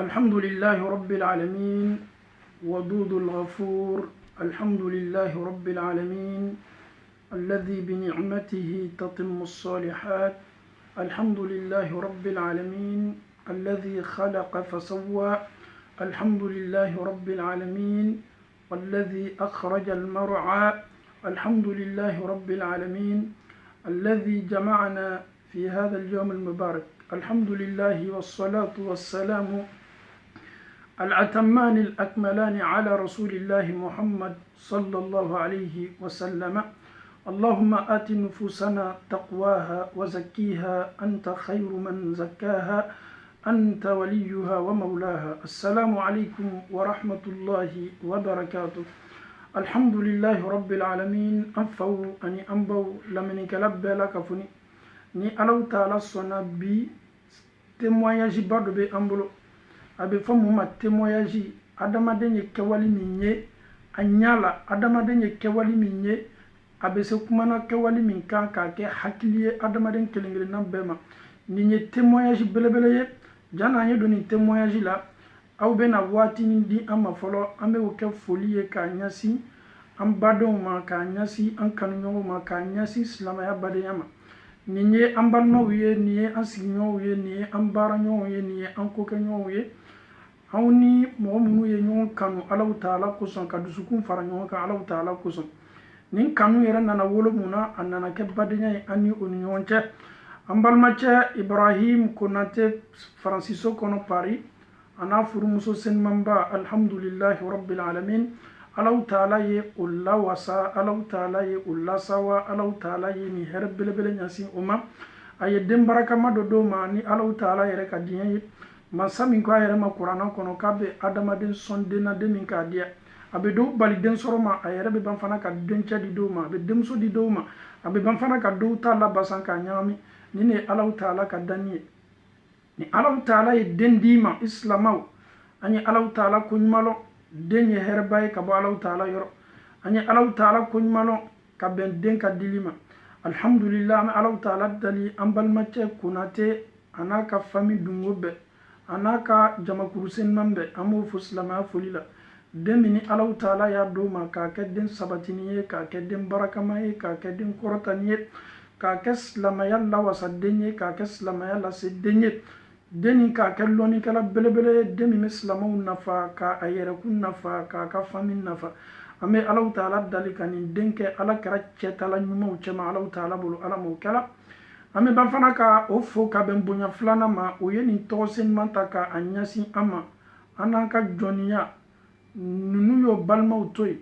الحمد لله رب العالمين ودود الغفور. الحمد لله رب العالمين الذي بنعمته تتم الصالحات. الحمد لله رب العالمين الذي خلق فسوى. الحمد لله رب العالمين والذي أخرج المرعى. الحمد لله رب العالمين الذي جمعنا في هذا اليوم المبارك. الحمد لله والصلاة والسلام الأتمان الأكملان على رسول الله محمد صلى الله عليه وسلم. اللهم آت نفوسنا تقواها وزكيها أنت خير من زكاها أنت وليها ومولاها. السلام عليكم ورحمة الله وبركاته. الحمد لله رب العالمين. أنفو أني أنبو لمن كلب لك فني ni alaw taala sɔnna bi témoignage ba dɔ bɛ an bolo. A bɛ fɔ mun ma témoignage. Adamaden ye kɛwale min ye a ɲa la, adamaden ye kɛwale min ye a bɛ se kumana kɛwale min kan k'a kɛ hakili ye adamaden kelen kelenna bɛɛ ma. Nin ye témoignage belebele ye. Jana an ye don nin témoignage la, aw bɛna waatinin di an ma fɔlɔ. An bɛ o kɛ foli ye k'a ɲɛsin an badenw ma, k'a ɲɛsin an kanuɲɔgɔnw ma, k'a ɲɛsin silamɛya badenya ma. Nin ye an balimaw ye, nin ye an sigiɲɔgɔnw ye, nin ye an baaraɲɔgɔnw ye, nin ye an kokɛɲɔgɔnw ye. Anw ni mɔgɔ minnu ye ɲɔgɔn kanu Alahu Taala kosɔn, ka dusukun fara ɲɔgɔn kan Alahu Taala kosɔn. Nin kanu yɛrɛ nana wolo mun na? A nana kɛ badenya ye an ni o ni ɲɔgɔn cɛ. An balimacɛ Ibrahim Konate Faransiso kɔnɔ Paris, a n'a furumuso senimanba alhamdulilahi rabbil alamin. Alahu Taala ye o lawasa, Alahu Taala ye o lasawa, Alahu Taala ye nin hɛrɛ belebele ɲasin o ma. A ye den barakama dɔ d'o ma ni Alahu Taala yɛrɛ ka diɲɛ ye. Masa min ko a yɛrɛ ma kuranna kɔnɔ k'a bɛ adamaden sɔn den na den min k'a diya. A bɛ dɔw bali den sɔrɔ ma, a yɛrɛ bɛ ban fana ka dencɛ di dɔw ma, a bɛ denmuso di dɔw ma, a bɛ ban fana ka dɔw ta labasan k'a ɲagami. Nin de ye Alahu Taala ka danni ye. Ni Alahu Taala ye den d'i ma i silamaw, an ye Alahu Taala ko ɲuman lɔn. Den ye hɛrɛba ye ka bɔ Alahu Taala yɔrɔ. An ye Alahu Taala ko ɲuman lɔn ka bɛn den ka dili ma. Alhamdulillah, an bɛ Alahu Taala dali an balimacɛ Konate a n'a ka famille dungo bɛɛ, a n'a ka jamakuru seniman bɛɛ, an b'o fo silamɛya foli la. Den min ni Alahu Taala y'a d'o ma k'a kɛ den sabatini ye, k'a kɛ den barakama ye, k'a kɛ den kɔrɔtani ye, k'a kɛ silamɛya lawasa den ye, k'a kɛ silamɛya lase den ye. Den nin k'a kɛ lɔnnikɛla belebele ye, den min bɛ silamɛw nafa, k'a yɛrɛkun nafa, k'a ka famille nafa. An bɛ Alahu Taala dali ka nin den kɛ Ala kɛra cɛtala ɲumanw cɛma Alahu Taala bolo, Ala m'o kɛla. An bɛ ban fana ka o fo ka bɛn bonya filanan ma, o ye nin tɔgɔ seniman ta k'a ɲɛsin an ma. An n'an ka jɔnniya, ninnu y'o balimaw to yen,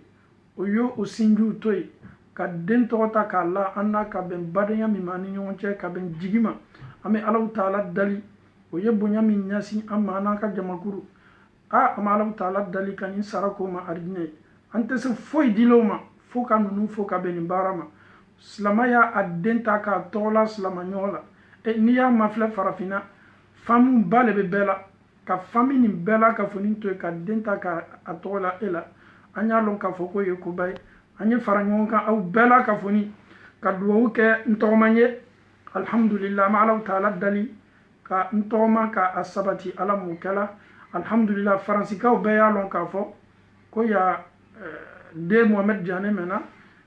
o y'o sinjiw to yen, ka den tɔgɔ ta k'a la an n'a ka bɛn badenya min ma an ni ɲɔgɔn cɛ, ka bɛn jigi ma. An bɛ Alahu Taala dali, o ye bonya min ɲɛsin an ma an n'an ka jamakuru. An bɛ Alahu Taala dali ka nin sara k'o ma arijinɛ ye. An tɛ se foyi dilen o ma fo ka ninnu fo ka bɛn nin baara ma. Silamɛya a den ta k'a tɔgɔla silamaɲɔgɔn la. N'i y'a mafilɛ farafinna, famille ba le bɛ bɛɛ la, ka famille nin bɛɛ la ka foni to yen, ka den ta k'a tɔgɔla e la. An y'a lɔn k'a fɔ k'o ye koba ye. An ye fara ɲɔgɔn kan aw bɛɛ la ka foni, ka duwawu kɛ n tɔgɔma ye. Alhamdulillah, an bɛ Alahu Taala dali ka n tɔgɔma k'a sabati, Ala m'o kɛla. Alhamdulillah, faransikaw bɛɛ y'a lɔn k'a fɔ ko ya de Mohamed Diané maintenant,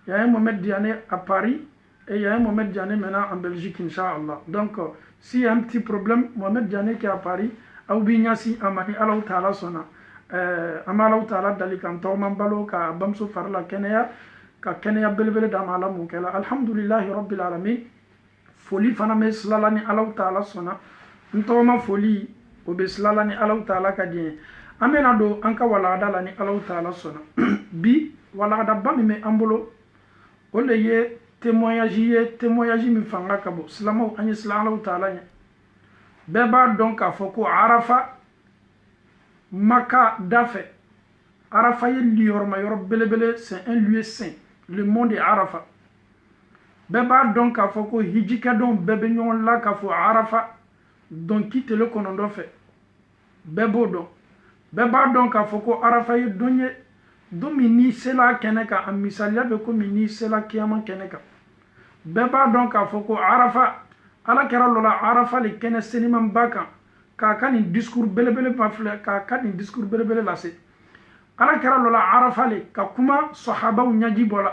il y a un Mohamed Diané à Paris et il y a un Mohamed Diané maintenant en Belgique, Inch'Allah. Donc, s'il y a un petit problème, Mohamed Diané qui est à Paris, ou bien si Amani Alahu Taala sona, Alahu Taala dali kan tɔgɔma balo ka bamso farla kɛnɛya, ka kɛnɛya belebele d'a ma Ala m'o kɛla. Alhamdulillahi rabbil alamin. Foli fana bɛ silala ni Alahu Taala sɔnna. N tɔgɔma foli o bɛ silala ni Alahu Taala ka diɲɛ. An bɛna don an ka walagada la ni Alahu Taala sɔnna. Bi walagadaba min bɛ an bolo o de ye témoignage ye, témoignage min fanga ka bon. Silamaw an ye silan Alahu Taala ɲɛ. Bɛɛ b'a dɔn k'a fɔ ko Arafa, Maka da fɛ, Arafa ye liyɔrɔma yɔrɔ belebele, c'est un lieu saint, le mont de Arafa. Bɛɛ b'a dɔn k'a fɔ ko hijikɛdɔnw bɛɛ bɛ ɲɔgɔn la k'a fɔ Arafa dɔnki tele kɔnɔntɔn fɛ. Bɛɛ b'o dɔn. Bɛɛ b'a dɔn k'a fɔ ko Arafa ye don ye, don min n'i sela kɛnɛ kan, a misaliya bɛ komi n'i sela kiyama kɛnɛ kan. Bɛɛ b'a dɔn k'a fɔ ko Arafa, Ala kɛra lɔla Arafa le kɛnɛ senimanba kan, k'a ka nin discours belebele mafilɛ k'a ka nin discours belebele lase ala kɛra lɔla arafa le ka kuma sahabaw ɲaji bɔla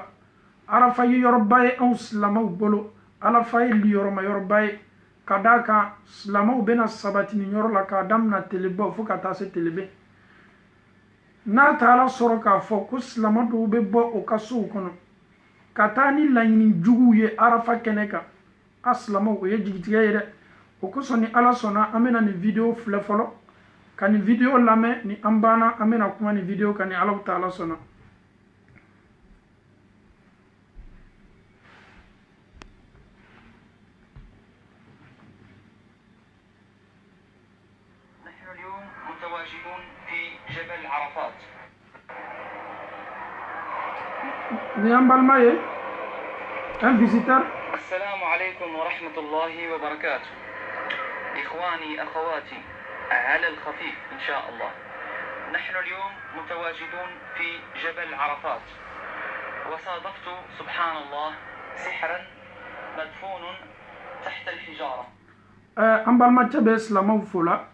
arafa ye yɔrɔba ye anw silamaw bolo arafa ye liyɔrɔma yɔrɔba ye ka d'a kan silamaw bɛna sabatini yɔrɔ la k'a damina telebɔ fo ka taa se telebe n'a taala sɔrɔ k'a fɔ ko silama dɔw bɛ bɔ o ka sow kɔnɔ ka taa ni laɲini juguw ye arafa kɛnɛ kan a silamaw o ye jigitigɛ ye dɛ o kosɔn ni ala sɔnna an bɛna nin video filɛ fɔlɔ ka nin video lamɛn ni an banna an bɛna kuma nin video kan ni ala taala sɔnna متواجدون في جبل عرفات. un visiteur. السلام عليكم ورحمة الله وبركاته. إخواني أخواتي على الخفيف إن شاء الله. نحن اليوم متواجدون في جبل عرفات وصادفت سبحان الله سحرا مدفون تحت الحجارة. أمبالما تبس لما فولا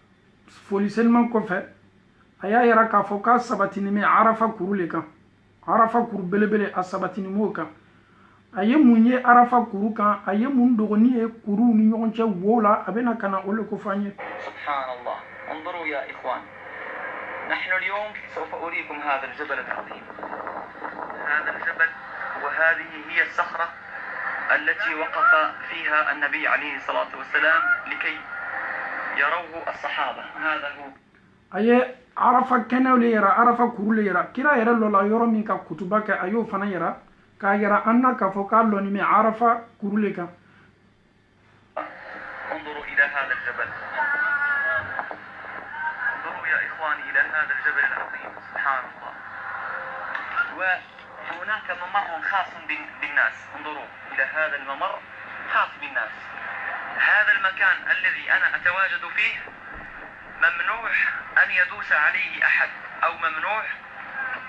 foli seliman kɔfɛ a y'a yira k'a fɔ k'a sabatinimɛ arafa kuru le kan arafa kuru belebele a sabatinimɛw kan a ye mun ye arafa kuru kan a ye mun dɔgɔnin ye kuruw ni ɲɔgɔn cɛ wo la a bɛna ka na o le ko fɔ an ye subhanallah انظروا يا إخوان نحن اليوم سوف أريكم هذا الجبل العظيم هذا الجبل وهذه هي الصخرة التي وقف فيها النبي عليه الصلاة والسلام لكي يروه الصحابة هذا هو aye arafa kɛnɛw le yira arafa kuru le yira kira yɛrɛ lɔla yɔrɔ min ka kutuba kɛ a y'o fana yira k'a yira an na k'a fɔ k'a lɔni mɛ arafa kuru le kan انظروا إلى هذا الجبل انظروا يا إخواني إلى هذا الجبل العظيم سبحان الله وهناك ممر خاص بالناس انظروا إلى هذا الممر خاص بالناس هذا المكان الذي أنا أتواجد فيه ممنوع أن يدوس عليه أحد أو ممنوع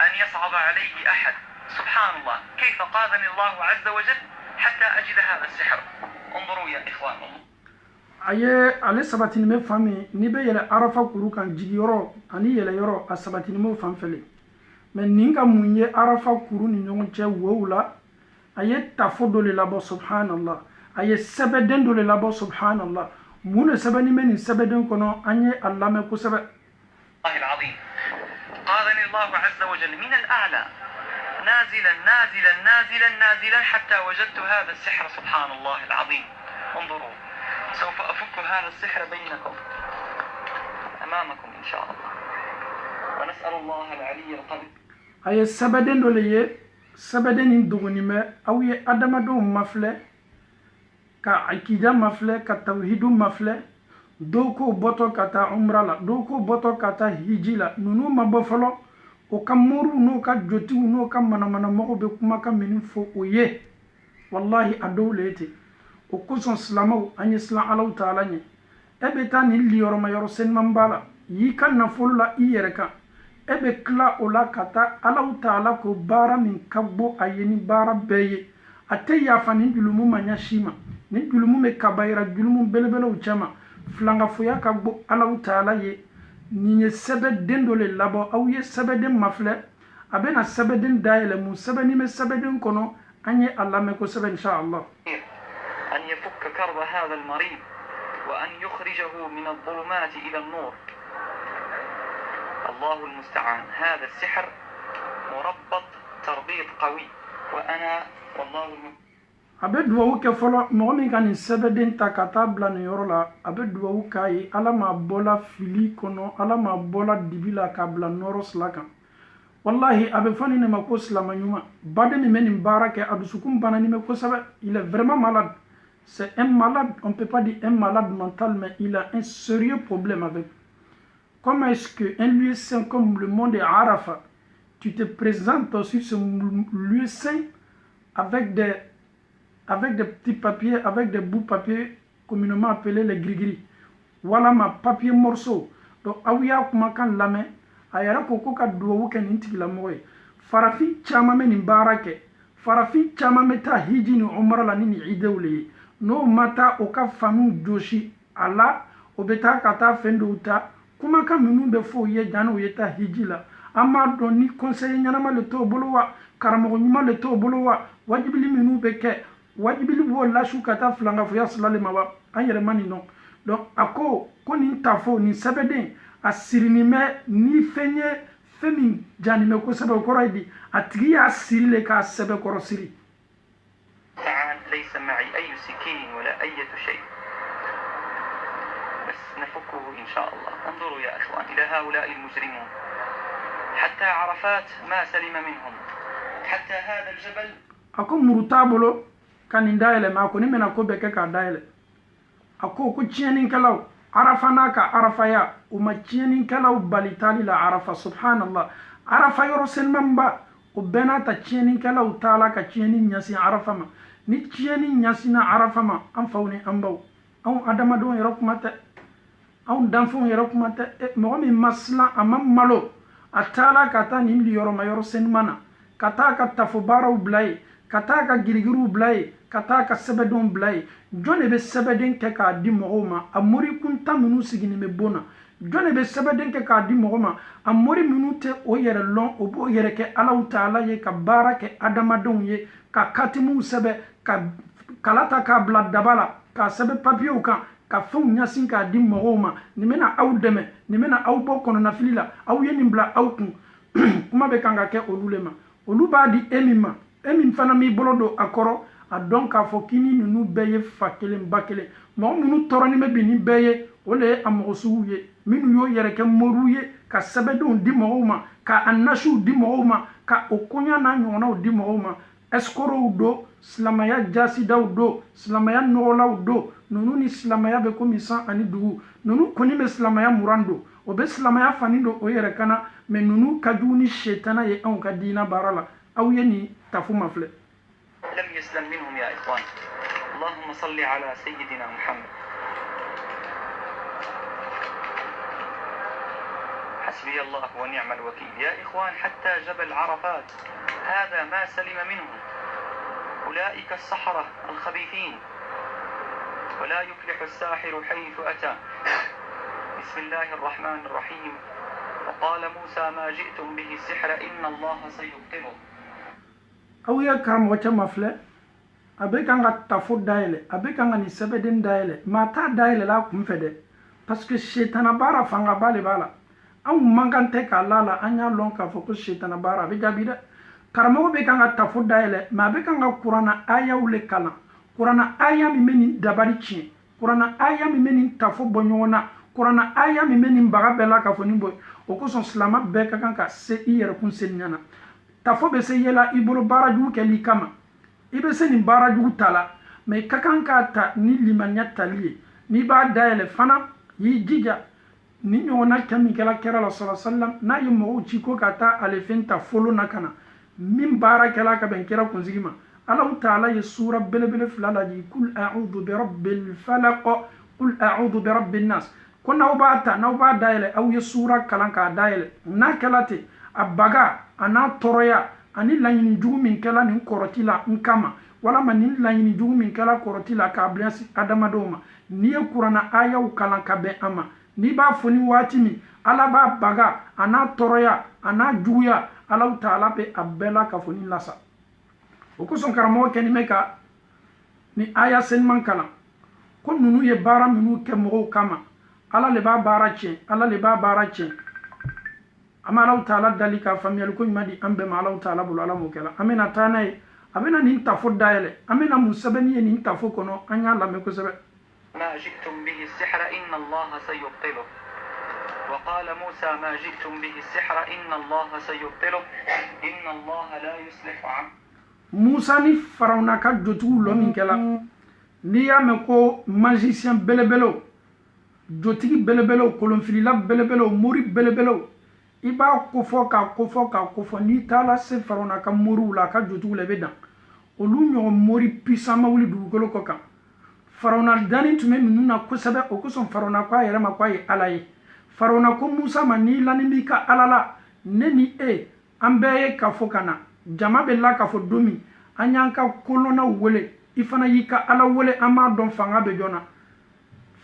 أن يصعد عليه أحد سبحان الله كيف قادني الله عز وجل حتى أجد هذا السحر انظروا يا إخوان aye ale sabatinimɛ fan min n'i bɛ yɛlɛ arafa kuru kan jigiyɔrɔ ani yɛlɛyɔrɔ a sabatinimɛw fan fɛ mɛ nin ka mun ye arafa kuru ni ɲɔgɔn cɛ wow la a ye tafo dɔ le labɔ subhanallah a ye sɛbɛden dɔ le labɔ subhanallah mun de sɛbɛnni bɛ nin sɛbɛden kɔnɔ an ye a lamɛn kosɛbɛ العظيم قادني الله عز وجل من الأعلى نازلا نازلا نازلا نازلا حتى وجدت هذا السحر سبحان الله العظيم انظروا سوف أفك هذا السحر بينكم أمامكم إن شاء الله ونسأل الله العلي القدير أي سبدين دولي سبدين ندغني ما أو ي أدم دوم مفلة كعقيدة مفلة كتوحيد مفلة دوكو بطو كتا عمرة لا دوكو بطو كتا هجي لا نونو مبفلو وكمورو نو كجوتي نو كمنا منا مغو بكما كمنين فو ويه والله أدوليتي وكوسون سلامو أني سلام الله تعالى ني أبتاني اللي يورما يورسين مبالا يكان نفول لا إيركا أبي كلا أولا كتا الله تعالى كو بارا من كبو أيني بارا بيه أتي يافاني جلومو مانيا شيما نين جلومو مكابايرا جلومو بلبلو وچما فلانغا فويا كبو الله تعالى يه ني سبب دين دولي لابو أو يه سبب دين مفلة أبنا سبب دين دايلة مو سبب نيمي سبب دين كونو أني الله مكو سبب إن شاء الله أن يفك كرب هذا المريض وأن يخرجه من الظلمات إلى النور الله المستعان هذا السحر مربط تربيط قوي وأنا والله abe duwawu kɛ fɔlɔ mɔgɔ min ka nin sɛbɛden ta ka taa bila nin yɔrɔ la a bɛ duwawu k'a ye ala ma bɔla fili kɔnɔ ala ma bɔla dibi la k'a bila nɔrɔ sila kan wallahi a bɛ fɔ nin de ma ko silama ɲuman baden min bɛ nin baara kɛ a dusukun banani bɛ kosɛbɛ il est vraiment malade c'est un malade on peut pas dire un malade mental mais il a un sérieux problème avec comment est-ce que un lieu saint comme le mont de Arafat tu te présentes sur ce lieu saint avec des petits papiers, avec des bouts de papier communément appelés les gris-gris. Voilà ma papier morceau. Donc, aouya kumakan lame, ayara koko ka duwawu ke nintigi la moye. Farafi chama me nimbarake. Farafi chama me ta hiji ni umra la nini idewle. No mata oka fanu joshi ala o bɛ taa ka taa fɛn dɔw ta kumakan minnu bɛ fɔ o ye janni o ye taa hiji la an m'a dɔn ni conseiller ɲɛnama le t'o bolo wa karamɔgɔ ɲuman le t'o bolo wa wajibili minnu bɛ kɛ wajibili b'o lasu ka taa filankafoya silali ma wa an yɛrɛ ma nin dɔn donc a ko nin tafo nin sɛbɛden a sirinin bɛ ni fɛn ye fɛn min jani bɛ kosɛbɛ o kɔrɔ ye di a tigi y'a siri le k'a sɛbɛkɔrɔ siri. ليس معي أي سكين ولا أي شيء بس نفكه إن شاء الله. انظروا يا إخوان إلى هؤلاء المجرمون حتى عرفات ما سلم منهم حتى هذا الجبل. أكو مرتابلو كان يندايله ما أكو نمنا أكو بكك عدايله أكو تشينين كلاو عرفنا كعرفيا وما تشينين كلاو بالتالي لا عرف سبحان الله عرف يرسل منبا وبنا تشينين كلاو تالا كتشينين ياسين عرفما ni tiɲɛni ɲasina arafa ma an faw ni an baw anw adamadenw yɛrɛ kuma tɛ anw danfɛnw yɛrɛ kuma tɛ mɔgɔ min ma silan a ma malo a taala ka taa nin yɔrɔ ma yɔrɔ senima na ka taa ka tafo baaraw bila ye ka taa ka girigiriw bila ye ka taa ka sɛbɛdenw bila ye jɔn de bɛ sɛbɛden kɛ k'a di mɔgɔw ma a mori kunta minnu siginin bɛ bon na jɔn de bɛ sɛbɛden kɛ k'a di mɔgɔ ma a mori minnu tɛ o yɛrɛ lɔn o b'o yɛrɛ kɛ alaw taala ye ka baara kɛ adamadenw ye ka katimuw sɛbɛ ka kala ta k'a bila daba la k'a sɛbɛn papiyew kan ka fɛnw ɲasin k'a di mɔgɔw ma nin bɛna aw dɛmɛ nin bɛna aw bɔ kɔnɔnafili la aw ye nin bila aw kun kuma bɛ kan ka kɛ olu le ma olu b'a di e min ma e min fana m'i bolo don a kɔrɔ a dɔn k'a fɔ k'i ni ninnu bɛɛ ye fa kelen ba kelen mɔgɔ minnu tɔɔrɔnin bɛ bi ni bɛɛ ye o le ye a mɔgɔ suguw ye minnu y'o yɛrɛ kɛ moriw ye ka sɛbɛdenw di mɔgɔw ma ka a nasiw di mɔgɔw ma ka o koɲa n'a ɲɔgɔnnaw di mɔgɔw ma escrow do silamaya jasidaw do silamaya nɔgɔlaw do ninnu ni silamaya bɛ komi san ani dugu ninnu kɔni bɛ silamaya muran do o bɛ silamaya fani do o yɛrɛ kana mɛ ninnu ka jugu ni setana ye anw ka diina baara la aw ye nin tafu ma filɛ. لم يسلم منهم يا إخوان. اللهم صل على سيدنا محمد. حسبي الله ونعم الوكيل. يا إخوان حتى جبل عرفات هذا ما سلم منه أولئك السحرة الخبيثين ولا يفلح الساحر حيث أتى. بسم الله الرحمن الرحيم. وقال موسى ما جئتم به السحر إن الله سيبطله. aw ye karamɔgɔ caman filɛ a bɛ kan ka tafo dayɛlɛ a bɛ kan ka nin sɛbɛden dayɛlɛ maa t'a dayɛlɛ la a kun fɛ dɛ parce que setana baara fangaba de b'a la anw man kan tɛ k'a la an y'a lɔn k'a fɔ ko setana baara a bɛ jaabi dɛ karamɔgɔ bɛ kan ka tafo dayɛlɛ mɛ a bɛ kan ka kuranna ayaw le kalan kuranna aya min bɛ nin dabali tiɲɛ kuranna aya min bɛ nin tafo bɔ ɲɔgɔn na kuranna aya min bɛ nin baga bɛɛ la k'a fɔ nin bɔ o kosɔn silama bɛɛ ka kan ka se i yɛrɛ kun seli ɲana tafo bɛ se yela i bolo baara jugu kɛli kama i bɛ se nin baara jugu ta la mɛ i ka kan k'a ta ni limaniya tali ye n'i b'a dayɛlɛ fana y'i jija ni ɲɔgɔnna kɛ min kɛra kɛra la sɔrɔ salam n'a ye mɔgɔw ci ko ka taa ale fɛn ta folo na ka na min baara kɛla ka bɛn kɛra kunsigi ma alaw taala ye sura belebele fila ladi kul a'udhu bi rabbil falaq kul a'udhu bi rabbin nas ko n'aw b'a ta n'aw b'a dayɛlɛ aw ye sura kalan k'a dayɛlɛ n'a kɛla ten a baga a n'a tɔɔrɔya ani laɲini jugu min kɛla nin kɔrɔti la n kama walama nin laɲini jugu min kɛla kɔrɔti la k'a bila adamadenw ma n'i ye kuranna ayaw kalan ka bɛn a ma n'i b'a fɔ ni waati min ala b'a baga a n'a tɔɔrɔya a n'a juguya alaw taala bɛ a bɛɛ la ka fɔ ni lasa o kosɔn karamɔgɔ kɛni bɛ ka ni aya seniman kalan ko ninnu ye baara minnu kɛ mɔgɔw kama ala le b'a baara tiɲɛ ala le b'a baara tiɲɛ an bɛ alaw taala dali ka faamuyali ko ɲuman di an bɛɛ ma alaw taala bolo ala m'o kɛla an bɛna taa n'a ye a bɛna nin tafo dayɛlɛ an bɛna mun sɛbɛnni ye nin tafo kɔnɔ an y'a lamɛn kosɛbɛ. ما جئتم به السحر إن الله سيبطله وقال موسى ما جئتم به السحر إن الله سيبطله إن الله لا يصلح عمله. موسى ni farawuna ka jotigiw lɔ min kɛla n'i y'a mɛn ko magicien belebelew jotigi belebelew kolonfilila belebelew mori belebelew i b'a kofɔ k'a kofɔ k'a kofɔ n'i taara se farawuna ka moriw la a ka jotigiw la i bɛ dan olu ɲɔgɔn mori puissant ma wuli dugukolo kɔ kan farawuna dani tun bɛ ninnu na kosɛbɛ o kosɔn farawuna ko a yɛrɛ ma ko a ye ala ye farawuna ko musa ma n'i lani b'i ka ala la ne ni e an bɛɛ ye ka fɔ ka na jama bɛ la ka fɔ don min an y'an ka kolonnaw wele i fana y'i ka ala wele an b'a dɔn fanga bɛ jɔn na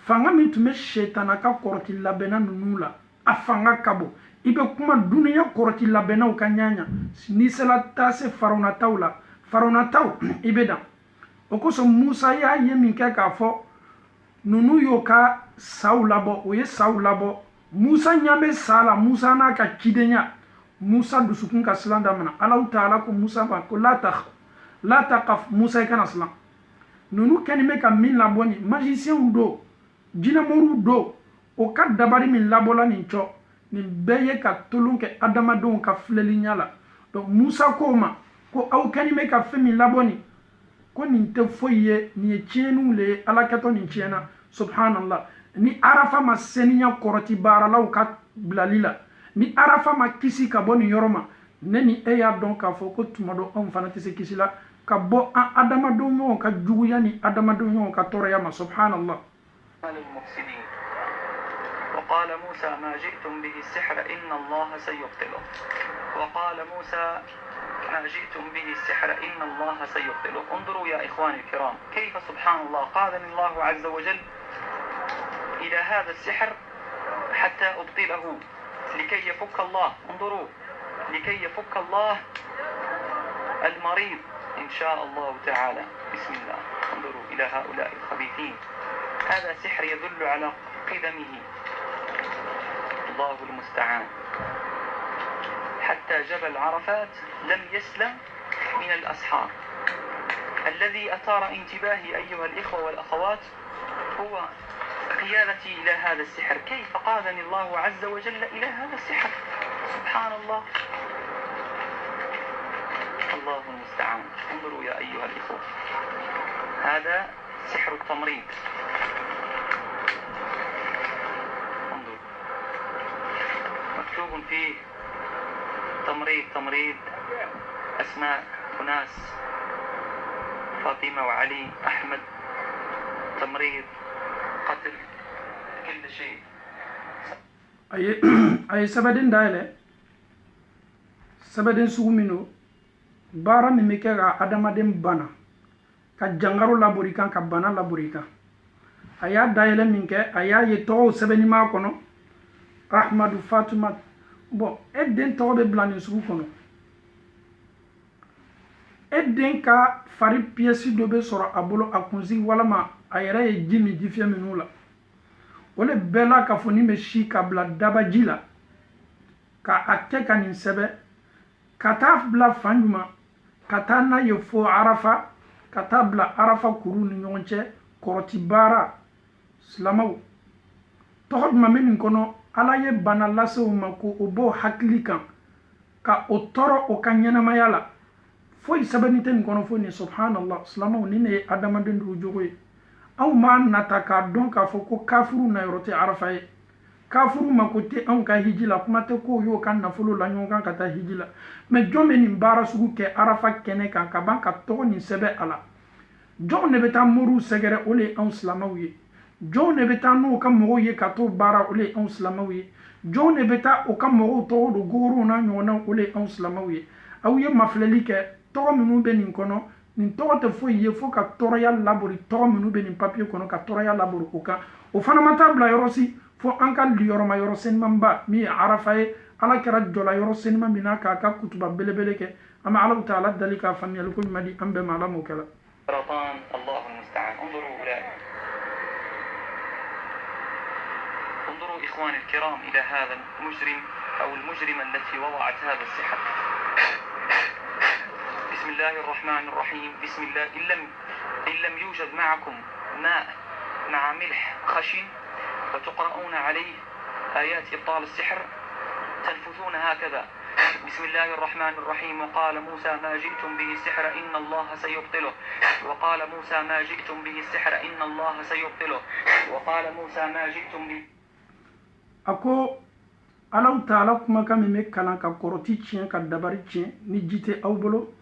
fanga min tun bɛ shetana ka kɔrɔti labɛnna ninnu la a fanga ka bon i bɛ kuma duniya kɔrɔti labɛnnaw ka ɲaɲa n'i sera taa se farawunataw la farawunataw i bɛ dan o kosɔn musa y'a ye min kɛ k'a fɔ ninnu y'o ka saw labɔ o ye saw labɔ musa ɲɛ bɛ sa la musa n'a ka cidenya musa dusukun ka silan daminɛ alahu taala ko musa ma ko la taqaf musa i kana silan ninnu kɛlen bɛ ka min labɔ nin magiciens do jinɛmɔriw do o ka dabari min labɔla nin cɔ nin bɛɛ ye ka tolon kɛ adamadenw ka filɛliya la donc musa ko ma ko aw kɛlen bɛ ka fɛn min labɔ nin ko nin tɛ foyi ye nin ye tiɲɛniw le ye ala kɛtɔ nin tiɲɛna subhanallah ni arafa ma seniya kɔrɔti baaralaw ka bilali la ni arafa ma kisi ka bɔ nin yɔrɔ ma ne ni e y'a dɔn k'a fɔ ko tuma dɔ anw fana tɛ se kisi la ka bɔ an adamadenw ɲɔgɔn ka juguya ni adamadenw ɲɔgɔn ka tɔɔrɔya ma subhanallah. وقال موسى ما جئتم به السحر إن الله سيبطله وقال موسى ما جئتم به السحر إن الله سيبطله. انظروا يا إخواني الكرام كيف سبحان الله قادني الله عز وجل إلى هذا السحر حتى أبطله لكي يفك الله. انظروا لكي يفك الله المريض إن شاء الله تعالى. بسم الله. انظروا إلى هؤلاء الخبيثين هذا سحر يدل على قدمه الله المستعان. حتى جبل عرفات لم يسلم من الأسحار. الذي أثار انتباهي أيها الإخوة والأخوات هو قيادتي إلى هذا السحر. كيف قادني الله عز وجل إلى هذا السحر سبحان الله. الله المستعان. انظروا يا أيها الإخوة هذا سحر التمريض. انظروا مكتوب فيه تمريض أسماء أناس فاطمة وعلي أحمد تمريض قتل كل شيء. أي سبدين دايلة سبدين سومينو bara min bɛ kɛ ka adamaden bana ka jangaro labori kan ka bana labori kan a y'a dayɛlɛ min kɛ a y'a ye tɔgɔw sɛbɛnni m'a kɔnɔ ahmadu fatuma bon e den tɔgɔ bɛ bila nin sugu kɔnɔ e den ka fari piyɛsi dɔ bɛ sɔrɔ a bolo a kunsigi walama a yɛrɛ ye ji min ji fiyɛ minnu la o le bɛɛ la k'a fɔ nin bɛ si ka bila dabaji la ka a kɛ ka nin sɛbɛ ka taa bila fan jumɛn ka taa n'a ye fo arafa ka taa bila arafa kuru ni ɲɔgɔn cɛ kɔrɔti baara silamaw tɔgɔ jumɛn bɛ nin kɔnɔ ala ye bana lase o ma ko o b'o hakili kan ka o tɔɔrɔ o ka ɲɛnamaya la foyi sɛbɛnni tɛ nin kɔnɔ fo nin subhanallah silamaw nin de ye adamaden dɔw jogo ye anw m'a nata k'a dɔn k'a fɔ ko kafuru na yɔrɔ tɛ arafa ye kafuru mako tɛ anw ka hiji la kuma tɛ ko y'o ka nafolo la ɲɔgɔn kan ka taa hiji la mɛ jɔn bɛ nin baara sugu kɛ arafa kɛnɛ kan ka ban ka tɔgɔ nin sɛbɛn a la jɔn de bɛ taa moriw sɛgɛrɛ o le ye anw silamɛw ye jɔn de bɛ taa n'o ka mɔgɔw ye ka t'o baara o le ye anw silamɛw ye jɔn de bɛ taa o ka mɔgɔw tɔgɔ don gogorow n'a ɲɔgɔnnaw o le ye anw silamɛw ye aw ye mafilɛli kɛ tɔgɔ minnu bɛ nin kɔnɔ nin tɔgɔ tɛ foyi ye fo ka tɔɔrɔya labori tɔgɔ minnu bɛ nin papiye kɔnɔ ka tɔɔrɔya labori o kan o fana ma taa bila yɔrɔ si fo an ka liyɔrɔma yɔrɔ senimanba min ye arafa ye ala kɛra jɔla yɔrɔ seniman min na k'a ka kutuba belebele kɛ an bɛ alahu taala dali k'a faamuyali ko ɲuman di an bɛɛ ma ala m'o kɛla. الله المستعان. انظروا إخواني الكرام إلى هذا المجرم أو المجرمة التي وضعت هذا السحر. بسم الله الرحمن الرحيم. بسم الله. إن لم يوجد معكم ماء مع ملح خشن وتقرؤون عليه آيات إبطال السحر تنفثون هكذا بسم الله الرحمن الرحيم. وقال موسى ما جئتم به السحر إن الله سيبطله. وقال موسى ما جئتم به السحر إن الله سيبطله. وقال موسى ما جئتم به. ako alahu taala kumakan min bɛ kalan ka kɔrɔti tiɲɛ ka dabari tiɲɛ ni ji tɛ aw bolo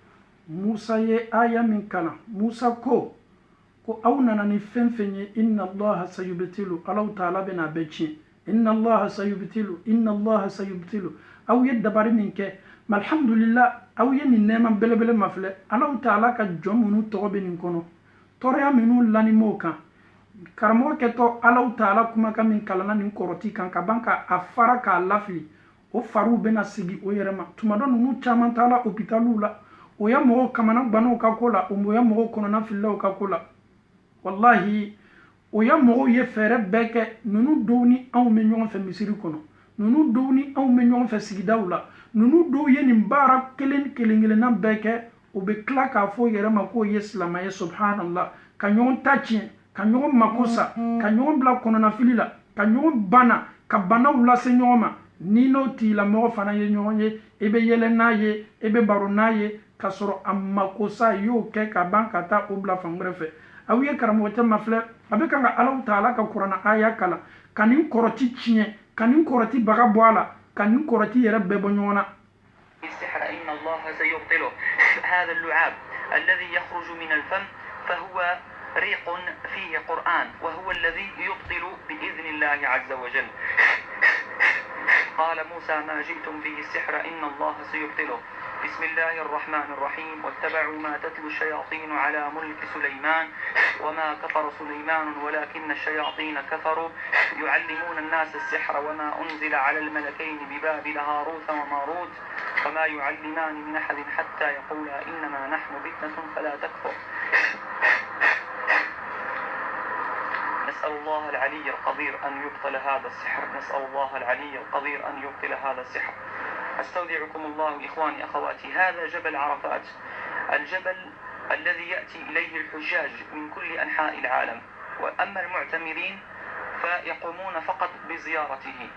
musa ye aya min kalan musa ko aw nana ni fɛn fɛn ye inna allaha sayubtilu alahu taala bɛna bɛɛ tiɲɛ inna allaha sayubtilu aw ye dabari min kɛ alhamdulillah aw ye nin nɛɛma belebele mafilɛ alahu taala ka jɔn minnu tɔgɔ bɛ nin kɔnɔ tɔɔrɔya minnu lanim'o kan karamɔgɔ kɛtɔ Alahu Taala kumakan min kalana nin kɔrɔti kan ka ban ka a fara k'a lafili o fariw bɛna sigi o yɛrɛ ma tuma dɔ ninnu caman taala hôpitaliw la o ya mɔgɔw kamana gbanaw ka ko la o ya mɔgɔw kɔnɔna fililaw ka ko la wallahi o ya mɔgɔw ye fɛɛrɛ bɛɛ kɛ ninnu dɔw ni anw bɛ ɲɔgɔn fɛ misiri kɔnɔ ninnu dɔw ni anw bɛ ɲɔgɔn fɛ sigidaw la ninnu dɔw ye nin baara kelen kelenna bɛɛ kɛ o bɛ tila k'a fɔ yɛrɛ ma k'o ye silamɛ ye subhanallah ka ɲɔgɔn ta tiɲɛ ka ɲɔgɔn mako sa ka ɲɔgɔn bila kɔnɔna fili la ka ɲɔgɔn bana ka banaw lase ɲɔgɔn ma ni n'o tigilamɔgɔ fana ye ɲɔgɔn ye i bɛ yɛlɛ n'a ye i bɛ baro n'a ye ka sɔrɔ a mako sa y'o kɛ ka ban ka taa o bila fan wɛrɛ fɛ aw ye karamɔgɔ caman filɛ a bɛ kan ka Alahu Taala ka kuranna aya kalan ka nin kɔrɔti tiɲɛ ka nin kɔrɔti baga bɔ a la ka nin kɔrɔti yɛrɛ bɛɛ bɔ ɲɔgɔn na السحر إن الله سيبطله هذا اللعاب الذي يخرج من الفم فهو ريق فيه قرآن وهو الذي يبطل بإذن الله عز وجل قال موسى ما جئتم به السحر إن الله سيبطله بسم الله الرحمن الرحيم واتبعوا ما تتلو الشياطين على ملك سليمان وما كفر سليمان ولكن الشياطين كفروا يعلمون الناس السحر وما أنزل على الملكين ببابل هاروت وماروت وما يعلمان من أحد حتى يقولا إنما نحن فتنة فلا تكفر نسأل الله العلي القدير أن يبطل هذا السحر نسأل الله العلي القدير أن يبطل هذا السحر أستودعكم الله إخواني أخواتي هذا جبل عرفات الجبل الذي يأتي إليه الحجاج من كل أنحاء العالم وأما المعتمرين فيقومون فقط بزيارته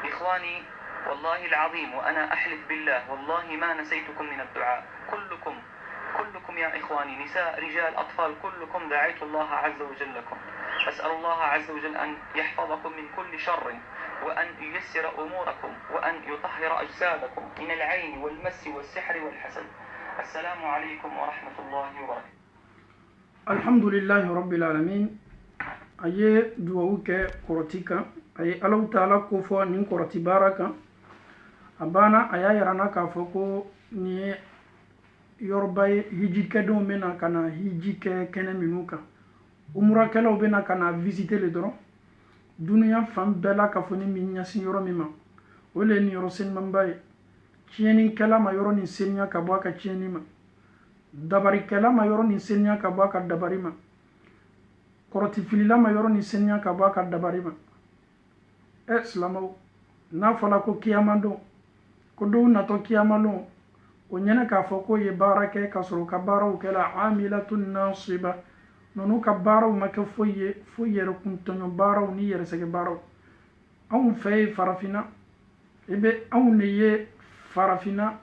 إخواني والله العظيم وأنا أحلف بالله والله ما نسيتكم من الدعاء كلكم يا إخواني نساء رجال أطفال كلكم دعيت الله عز وجل لكم أسأل الله عز وجل أن يحفظكم من كل شر وأن ييسر أموركم وأن يطهر أجسادكم من العين والمس والسحر والحسد السلام عليكم ورحمة الله وبركاته الحمد لله رب العالمين أيه دعوك كرتيكا أيه الله تعالى كفوا نين كرتي باركا أبانا أيه يرانا كافوكو ني يورباي هيجي كدو منا كنا هيجي كنا منوكا umra kɛlaw bena kana visiter le dɔrɔn duniya fan bɛɛ la ka fɔ ni min ɲɛsin yɔrɔ min ma o le ni yɔrɔ senimanba ye tiɲɛnikɛla ma yɔrɔ nin seniya ka bɔ a ka tiɲɛni ma dabarikɛla ma yɔrɔ nin seniya ka bɔ a ka dabari ma kɔrɔtifilila ma yɔrɔ nin seniya ka bɔ a ka dabari ma silamɛw n'a fɔla ko kiyama don ko dɔw natɔ kiyama don o ɲɛnɛ k'a fɔ k'o ye baara kɛ ka sɔrɔ ka baaraw kɛla amilatun nasiba nunu ka baaraw ma kɛ foyi ye fo yɛrɛ kuntɔɲɔ baaraw ni yɛrɛsɛgɛ baaraw anw fɛ ye farafina i bɛ anw de ye farafina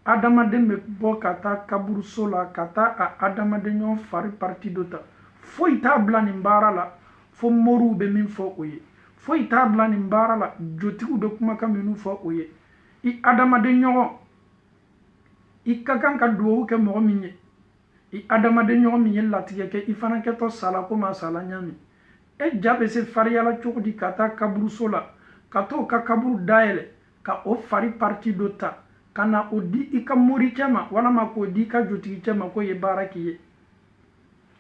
adamaden bɛ bɔ ka taa kaburuso la ka taa a adamaden ɲɔgɔn fari parti dɔ ta foyi t'a bila nin baara la fo moriw bɛ min fɔ o ye foyi t'a bila nin baara la jotigiw bɛ kumakan minnu fɔ o ye i adamaden ɲɔgɔn i ka kan ka dugawu kɛ mɔgɔ min ye i adamaden ɲɔgɔn min ye latigɛ kɛ i fana kɛtɔ sala ko ma sala ɲami e ja bɛ se fariyala cogo di ka taa kaburuso la ka t'o ka kaburu dayɛlɛ ka o fari parti dɔ ta ka na o di i ka moricɛ ma walama k'o di i ka jotigicɛ ma k'o ye baara k'i ye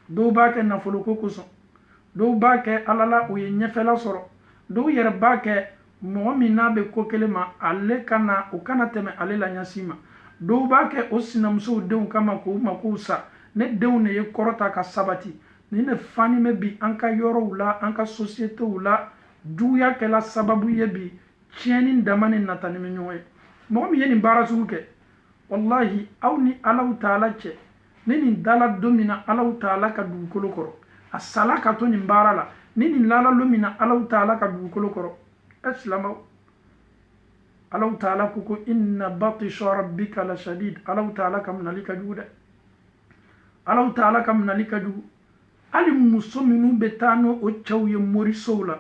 dɔw b'a kɛ nafoloko kosɔn dɔw b'a kɛ ala la o ye ɲɛfɛla sɔrɔ dɔw yɛrɛ b'a kɛ mɔgɔ min n'a bɛ ko kelen ma ale kana o kana tɛmɛ ale la ɲɛsin ma dɔw b'a kɛ o sinamusow denw kama k'o makow sa ne denw de ye kɔrɔta ka sabati ni ne fani bɛ bi an ka yɔrɔw la an ka sociétéw la juguya kɛla sababu ye bi tiɲɛni dama ni natani bɛ ɲɔgɔn ye mɔgɔ min ye nin baara sugu kɛ wallahi aw ni Alahu Taala cɛ ni nin dala don min na Alahu Taala ka dugukolo kɔrɔ a sala ka to nin baara la ni nin lala don min na Alahu Taala ka dugukolo kɔrɔ silamɛw Alahu Taala ko ko inna batisha rabbika la shadid Alahu Taala ka minɛli ka jugu dɛ Alahu Taala ka minɛli ka jugu hali muso minnu bɛ taa n'o cɛw ye morisow la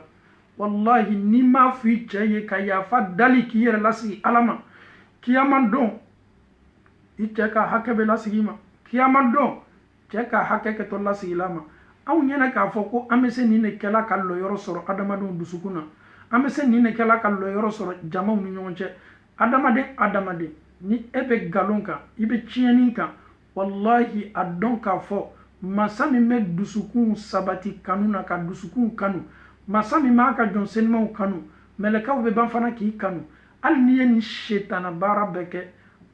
wallahi ni m'a fɔ i cɛ ye ka yafa dali k'i yɛrɛ lasigi Ala ma kiyama don i cɛ ka hakɛ bɛ lasigi ma kiyama don cɛ ka hakɛ kɛtɔ lasigila ma anw ɲɛna k'a fɔ ko an bɛ se nin de kɛla ka lɔyɔrɔ sɔrɔ adamadenw dusukun na an bɛ se nin de kɛla ka lɔyɔrɔ sɔrɔ jamaw ni ɲɔgɔn cɛ adamaden ni e bɛ nkalon kan i bɛ tiɲɛni kan wallahi a dɔn k'a fɔ masa min bɛ dusukun sabati kanu na ka dusukun kanu masa min b'a ka jɔnsenmaw kanu mɛlɛkaw bɛ ban fana k'i kanu hali n'i ye nin setana baara bɛɛ kɛ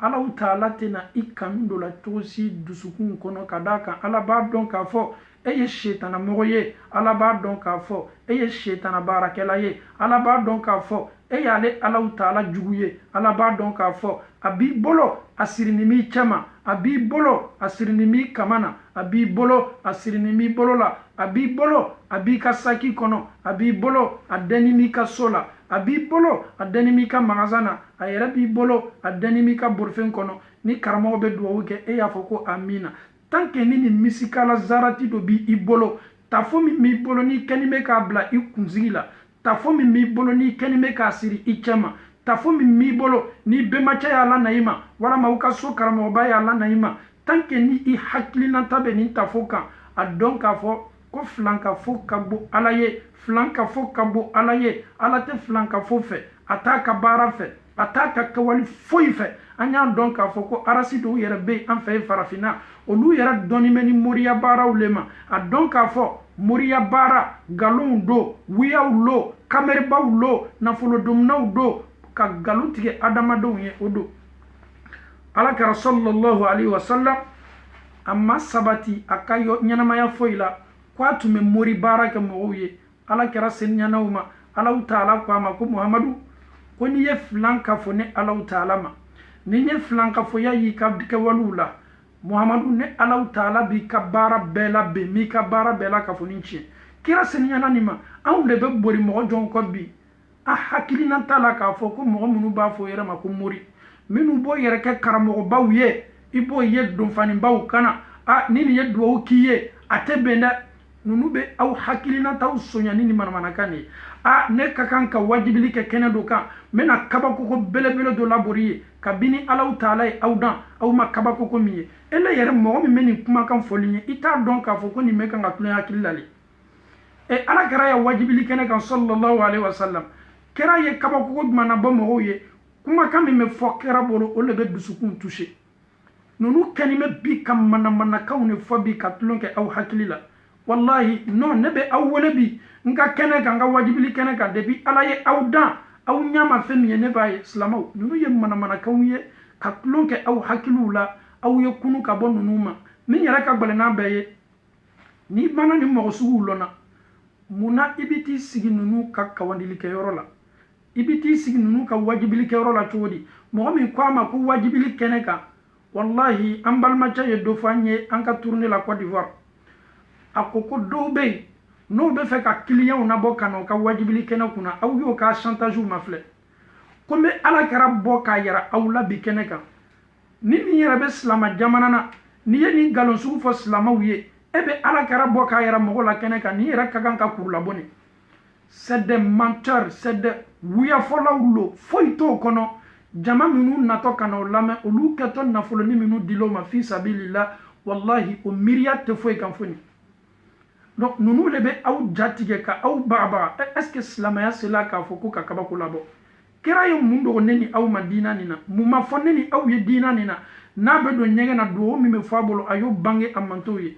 Ala Taala tɛna i kanu dɔ la cogo si dusukun kɔnɔ ka d'a kan Ala b'a dɔn k'a fɔ e ye setana mɔgɔ ye Ala b'a dɔn k'a fɔ e ye setana baarakɛla ye Ala b'a dɔn k'a fɔ e y'ale Ala Taala jugu ye Ala b'a dɔn k'a fɔ a b'i bolo a siri ni m'i cɛ ma a b'i bolo a siri ni m'i kama na a b'i bolo a siri ni m'i bolo la a b'i bolo a b'i ka saki kɔnɔ a b'i bolo a dɛnni m'i ka so la a b'i bolo a dɛnni m'i ka magasin na a yɛrɛ b'i bolo a dɛnni m'i ka borifɛn kɔnɔ ni karamɔgɔ bɛ duwawu kɛ e y'a fɔ ko amina tant que ni nin misikala zarati dɔ b'i bolo tafo min b'i bolo n'i kɛni bɛ k'a bila i kunsigi la tafo min b'i bolo n'i kɛni bɛ k'a siri i cɛ ma tafo min b'i bolo ni bɛnbacɛ y'a la na i ma walama u ka so karamɔgɔba y'a la na i ma tant que ni i hakilinata bɛ nin tafo kan a dɔn k'a fɔ ko filankafo ka bon Ala ye filankafo ka bon Ala ye Ala tɛ filankafo fɛ a t'a ka baara fɛ a t'a ka kɛwale foyi fɛ an y'a dɔn k'a fɔ ko arasi dɔw yɛrɛ bɛ an fɛ farafinna olu yɛrɛ dɔnni bɛ ni moriya baaraw le ma a dɔn k'a fɔ moriya baara nkalonw don wiyaw don kameribaw don nafolodominaw don ka nkalon tigɛ adamadenw ye o don Alakira sallallahu alaihi wasallam a ma sabati a ka ɲɛnamaya foyi la k'a tun bɛ mori baara kɛ mɔgɔw ye Alakira seniɲanaw ma Ala Taala ko a ma ko Muhamadu ko n'i ye filan kafo ne Ala Taala ma ni ye filan kafoya y'i ka kɛwalew la Muhamadu ne Ala Taala b'i ka baara bɛɛ la bɛn m'i ka baara bɛɛ la kafo ni tiɲɛ kira seniɲana nin ma anw de bɛ bori mɔgɔ jɔnw kɔ bi a hakilina t'a la k'a fɔ ko mɔgɔ minnu b'a fɔ yɛrɛ ma ko mori minnu b'o yɛrɛ kɛ karamɔgɔbaw ye i b'o ye donfanibaw kana ni nin ye duwawu k'i ye a tɛ bɛn dɛ ninnu bɛ aw hakilinataw soɲa ni nin manamanakan de ye ne ka kan ka wajibili kɛ kɛnɛ dɔ kan n bɛna kabakoko belebele dɔ labori ye kabini Ala Taala ye aw dan aw ma kabakoko min ye ele yɛrɛ mɔgɔ min bɛ nin kumakan fɔli ye i t'a dɔn k'a fɔ ko nin bɛ kan ka tulon hakili la le Alakira ye wajibili kɛnɛ kan sallallahu alaihi wasallam kira ye kabakoko jumɛn na bɔ mɔgɔw ye kumakan min bɛ fɔ kira bolo o de bɛ dusukun touché ninnu kɛni bɛ bi ka manamanakanw de fɔ bi ka tulon kɛ aw hakili la wallahi non ne bɛ aw wele bi n ka kɛnɛ kan n ka wajibili kɛnɛ kan depuis Ala ye aw dan aw ɲama fɛn min ye ne b'a ye silamɛw ninnu ye manamanakanw ye ka tulon kɛ aw hakiliw la aw ye kunu ka bɔ ninnu ma min yɛrɛ ka gɛlɛn n'a bɛɛ ye n'i banna ni mɔgɔ suguw lɔnna munna i bɛ t'i sigi ninnu ka kawandilikɛyɔrɔ la i bɛ t'i sigi ninnu ka wajibilikɛyɔrɔ la cogo di mɔgɔ min ko a ma ko wajibili kɛnɛ kan wallahi an balimacɛ ye dɔ fɔ an ye an ka tournée la Côte d'Ivoire a ko dɔw bɛ yen n'o bɛ fɛ ka clients nabɔ ka na u ka wajibili kɛnɛ kunna aw y'o ka chantage ma filɛ ko n bɛ Alakira bɔ k'a yira aw la bi kɛnɛ kan ni min yɛrɛ bɛ silama jamana na n'i ye nin nkalon sugu fɔ silamɛw ye e bɛ Alakira bɔ k'a yira mɔgɔw la kɛnɛ kan nin yɛrɛ ka kan ka kuru labɔ nin c'est des menteurs c'est des wuyafɔlaw lo foyi t'o kɔnɔ jama minnu natɔ ka na o lamɛn olu kɛtɔ nafoloni minnu dil'o ma fi sabilillah wallahi o miiriya tɛ foyi kan foni donc ninnu de bɛ aw jatigɛ ka aw bagabaga est-ce que silamɛya sela k'a fɔ ko ka kabako labɔ kira ye mun dogo ne ni aw ma diina nin na mun ma fɔ ne ni aw ye diina nin na n'a bɛ don ɲɛgɛn na duwawu min bɛ fɔ a bolo a y'o bange a man t'o ye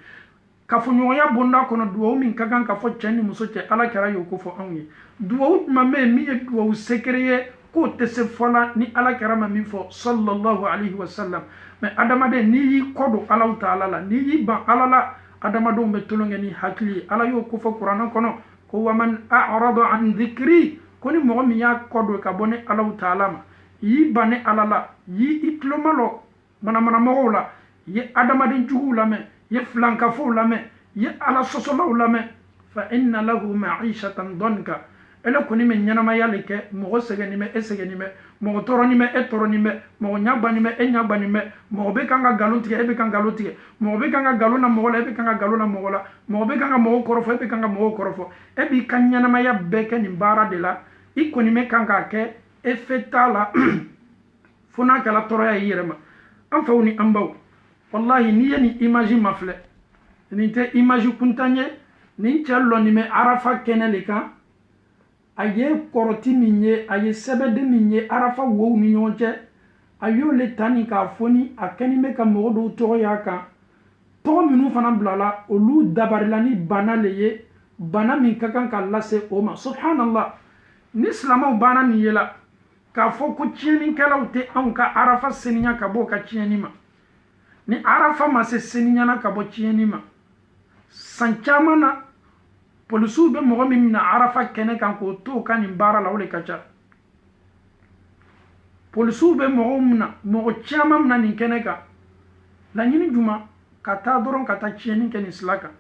kafoɲɔgɔnya bonda kɔnɔ duwawu min ka kan ka fɔ cɛ ni muso cɛ Alakira y'o ko fɔ anw ye duwawu jumɛn bɛ yen min ye duwawu secret ye k'o tɛ se fɔla ni Alakira ma min fɔ sallallahu alaihi wasallam mais adamaden n'i y'i kɔ don Ala Taala la n'i y'i ban Ala la adamadenw bɛ tulon kɛ ni hakili ye Ala y'o ko fɔ kuranɛ kɔnɔ ko waman a'rada an dhikri ko ni mɔgɔ min y'a kɔ don ka bɔ ni Ala Taala ma y'i ban ni Ala la i tuloma lɔ manamanamɔgɔw la ye adamaden juguw lamɛn ye filankafow lamɛn ye Ala sɔsɔlaw lamɛn fa inna lahu ma'ishatan danka ele kɔni bɛ ɲɛnamaya le kɛ mɔgɔ sɛgɛnnen bɛ e sɛgɛnnen bɛ mɔgɔ tɔɔrɔnin bɛ e tɔɔrɔnin bɛ mɔgɔ ɲagbanin bɛ e ɲagbanin bɛ mɔgɔ bɛ kan ka nkalon tigɛ e bɛ kan nkalon tigɛ mɔgɔ bɛ kan ka nkalon na mɔgɔ la e bɛ kan ka nkalon na mɔgɔ la mɔgɔ bɛ kan ka mɔgɔw kɔrɔfɔ e bɛ kan ka mɔgɔw kɔrɔfɔ e b'i ka ɲɛnamaya bɛɛ kɛ nin baara de la i kɔni bɛ kan k'a kɛ e fɛ t'a la fo n'a kɛra tɔɔrɔya ye i yɛrɛ ma an fɛw ni an baw wallahi n'i ye nin image ma filɛ nin tɛ image kuntan ye nin cɛ lɔnni bɛ Arafa kɛnɛ le kan a ye kɔrɔti min ye a ye sɛbɛden min ye Arafa wow ni ɲɔgɔn cɛ a y'o le ta nin k'a fɔ ni a kɛni bɛ ka mɔgɔ dɔw tɔgɔ y'a kan tɔgɔ minnu fana bilala olu dabarila ni bana le ye bana min ka kan ka lase o ma subhanallah ni silamɛw banna nin ye la k'a fɔ ko tiɲɛnikɛlaw tɛ anw ka arafa seniya ka bɔ ka tiɲɛni ma ni arafa ma se seniya na ka bɔ tiɲɛni ma san caman na polisiw bɛ mɔgɔ min mina arafa kɛnɛ kan k'o to ka nin baara la o de ka ca polisiw bɛ mɔgɔw mina mɔgɔ caman mina nin kɛnɛ kan laɲini juma ka taa dɔrɔn ka taa tiɲɛni kɛ nin sila kan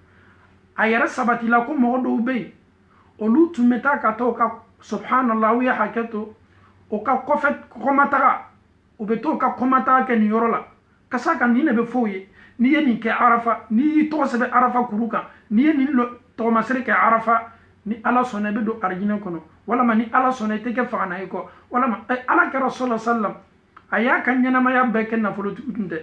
a yɛrɛ sabatila ko mɔgɔ dɔw bɛ yen olu tun bɛ taa ka taa o ka subhanallah aw ye hakɛ to o ka kɔfɛ kɔmataga u bɛ to ka kɔmataga kɛ nin yɔrɔ la ka sa kan nin de bɛ fɔ ye n'i ye nin kɛ arafa n'i y'i tɔgɔ sɛbɛn arafa kuru kan n'i ye nin tɔgɔmasiri kɛ arafa ni ala sɔnna i bɛ don arijinɛ kɔnɔ walama ni ala sɔnna i tɛ kɛ fagana ye kɔ walama ala kɛra sɔlɔ salam a y'a ka ɲɛnamaya bɛɛ kɛ nafolotigi tun tɛ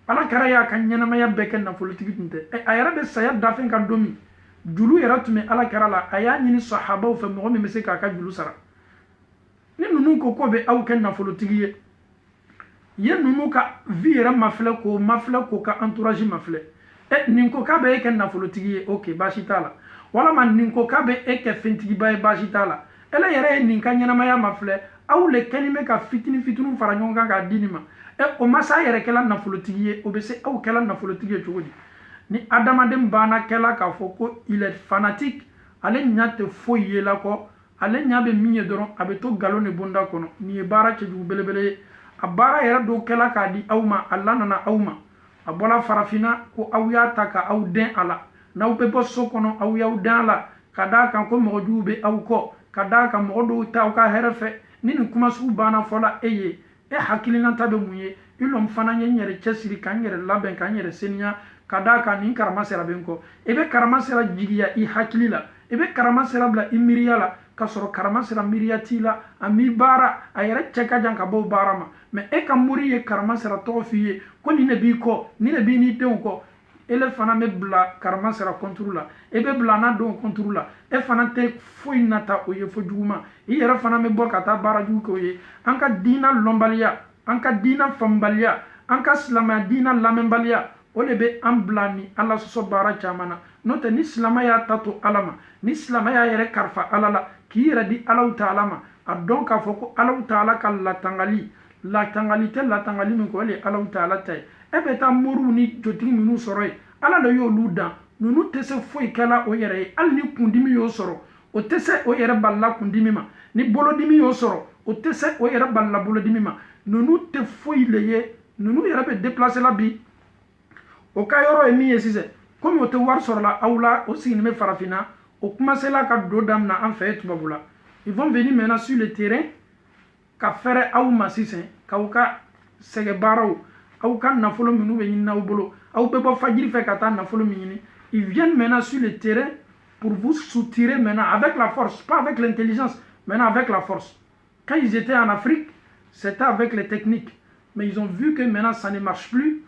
ala kɛra y'a ka ɲɛnamaya bɛɛ kɛ nafolotigi tun tɛ a yɛrɛ bɛ saya dafɛn kan don min julu yɛrɛ tun bɛ ala kɛra la a y'a ɲini sahabaw fɛ mɔgɔ min bɛ se k'a ka julu sara ni ninnu ko k'o bɛ aw kɛ nafolotigi ye ye ninnu ka vie yɛrɛ mafilɛ k'o ka entourage mafilɛ nin ko k'a bɛ e kɛ nafolotigi ye ok baasi t'a la walama nin ko k'a bɛ e kɛ fɛntigiba ye baasi t'a la ele yɛrɛ ye nin ka ɲɛnamaya mafilɛ aw le kɛlen bɛ ka fitini fitini fara ɲɔgɔn kan k'a di nin ma o ma se a yɛrɛ kɛla nafolotigi ye o bɛ se aw kɛla nafolotigi ye cogo di ni adamaden banna kɛla k'a fɔ ko il est fanatique ale ɲɛ tɛ foyi ye la kɔ ale ɲɛ bɛ min ye dɔrɔn a bɛ to nkalon de bonda kɔnɔ nin ye baara cɛjugu belebele ye a baara yɛrɛ dɔw kɛla k'a di aw ma a lanana aw ma a bɔla farafinna ko aw y'a ta ka aw den a la n'aw bɛ bɔ so kɔnɔ aw y'aw den a la ka d'a kan ko mɔgɔ jugu bɛ aw kɔ ka d'a kan mɔgɔ dɔw ta aw ka hɛrɛ fɛ ni nin kuma sugu banna fɔla e ye e hakilinata bɛ mun ye i lɔn fana ye n yɛrɛ cɛsiri ka n yɛrɛ labɛn ka n yɛrɛ seniya ka d'a kan nin karama sera bɛ n kɔ i bɛ karama sera jigiya i hakili la i bɛ karama sera bila i miiriya la ka sɔrɔ karama sera miiriya t'i la a m'i baara a yɛrɛ cɛ ka jan ka bɔ baara ma mɛ e ka mori ye karama sera tɔgɔ f'i ye ko nin de b'i kɔ nin de b'i n'i denw kɔ ele fana bɛ bila karama sera kɔnturu la e bɛ bila n'a denw kɔnturu la e fana tɛ foyi nata o ye fo juguma i yɛrɛ fana bɛ bɔ ka taa baara jugu kɛ o ye an ka diina lɔnbaliya an ka diina faamubaliya an ka silamɛya diina lamɛnbaliya o de bɛ an bila ni ala sɔsɔ baara caman na n'o tɛ ni silamɛ y'a ta to ala ma ni silamɛ y'a yɛrɛ kalifa ala la k'i yɛrɛ di alaw taala ma a dɔn k'a fɔ ko alaw taala ka latangali tɛ latangali min kɔ o de ye alaw taala ta ye e bɛ taa moriw ni jotigi minnu sɔrɔ yen ala de y'olu dan ninnu tɛ se foyi kɛla o yɛrɛ ye hali ni kundimi y'o sɔrɔ o tɛ se o yɛrɛ balila kundimi ma ni bolodimi y'o sɔrɔ o tɛ se o yɛrɛ balila bolodimi ma ninnu tɛ foyi le ye ninnu yɛrɛ bɛ déplacer la bi o ka yɔrɔ ye min ye sisan komi o tɛ wari sɔrɔla aw la o sigilen bɛ farafinna o kumasela ka don daminɛ an fɛ tubabu la ils vont venir maintenant sur le terrain ka fɛrɛ aw ma sisan k'aw ka sɛgɛ baaraw aw ka nafolo minnu bɛ ɲini aw bolo aw bɛ bɔ fajiri fɛ ka taa nafolo min ɲini ils viennent maintenant sur le terrain pour vous soutirer maintenant avec la force pas avec l'intelligence maintenant avec la force quand ils étaient en Afrique c'était avec les techniques mais ils ont vu que maintenant ça ne marche plus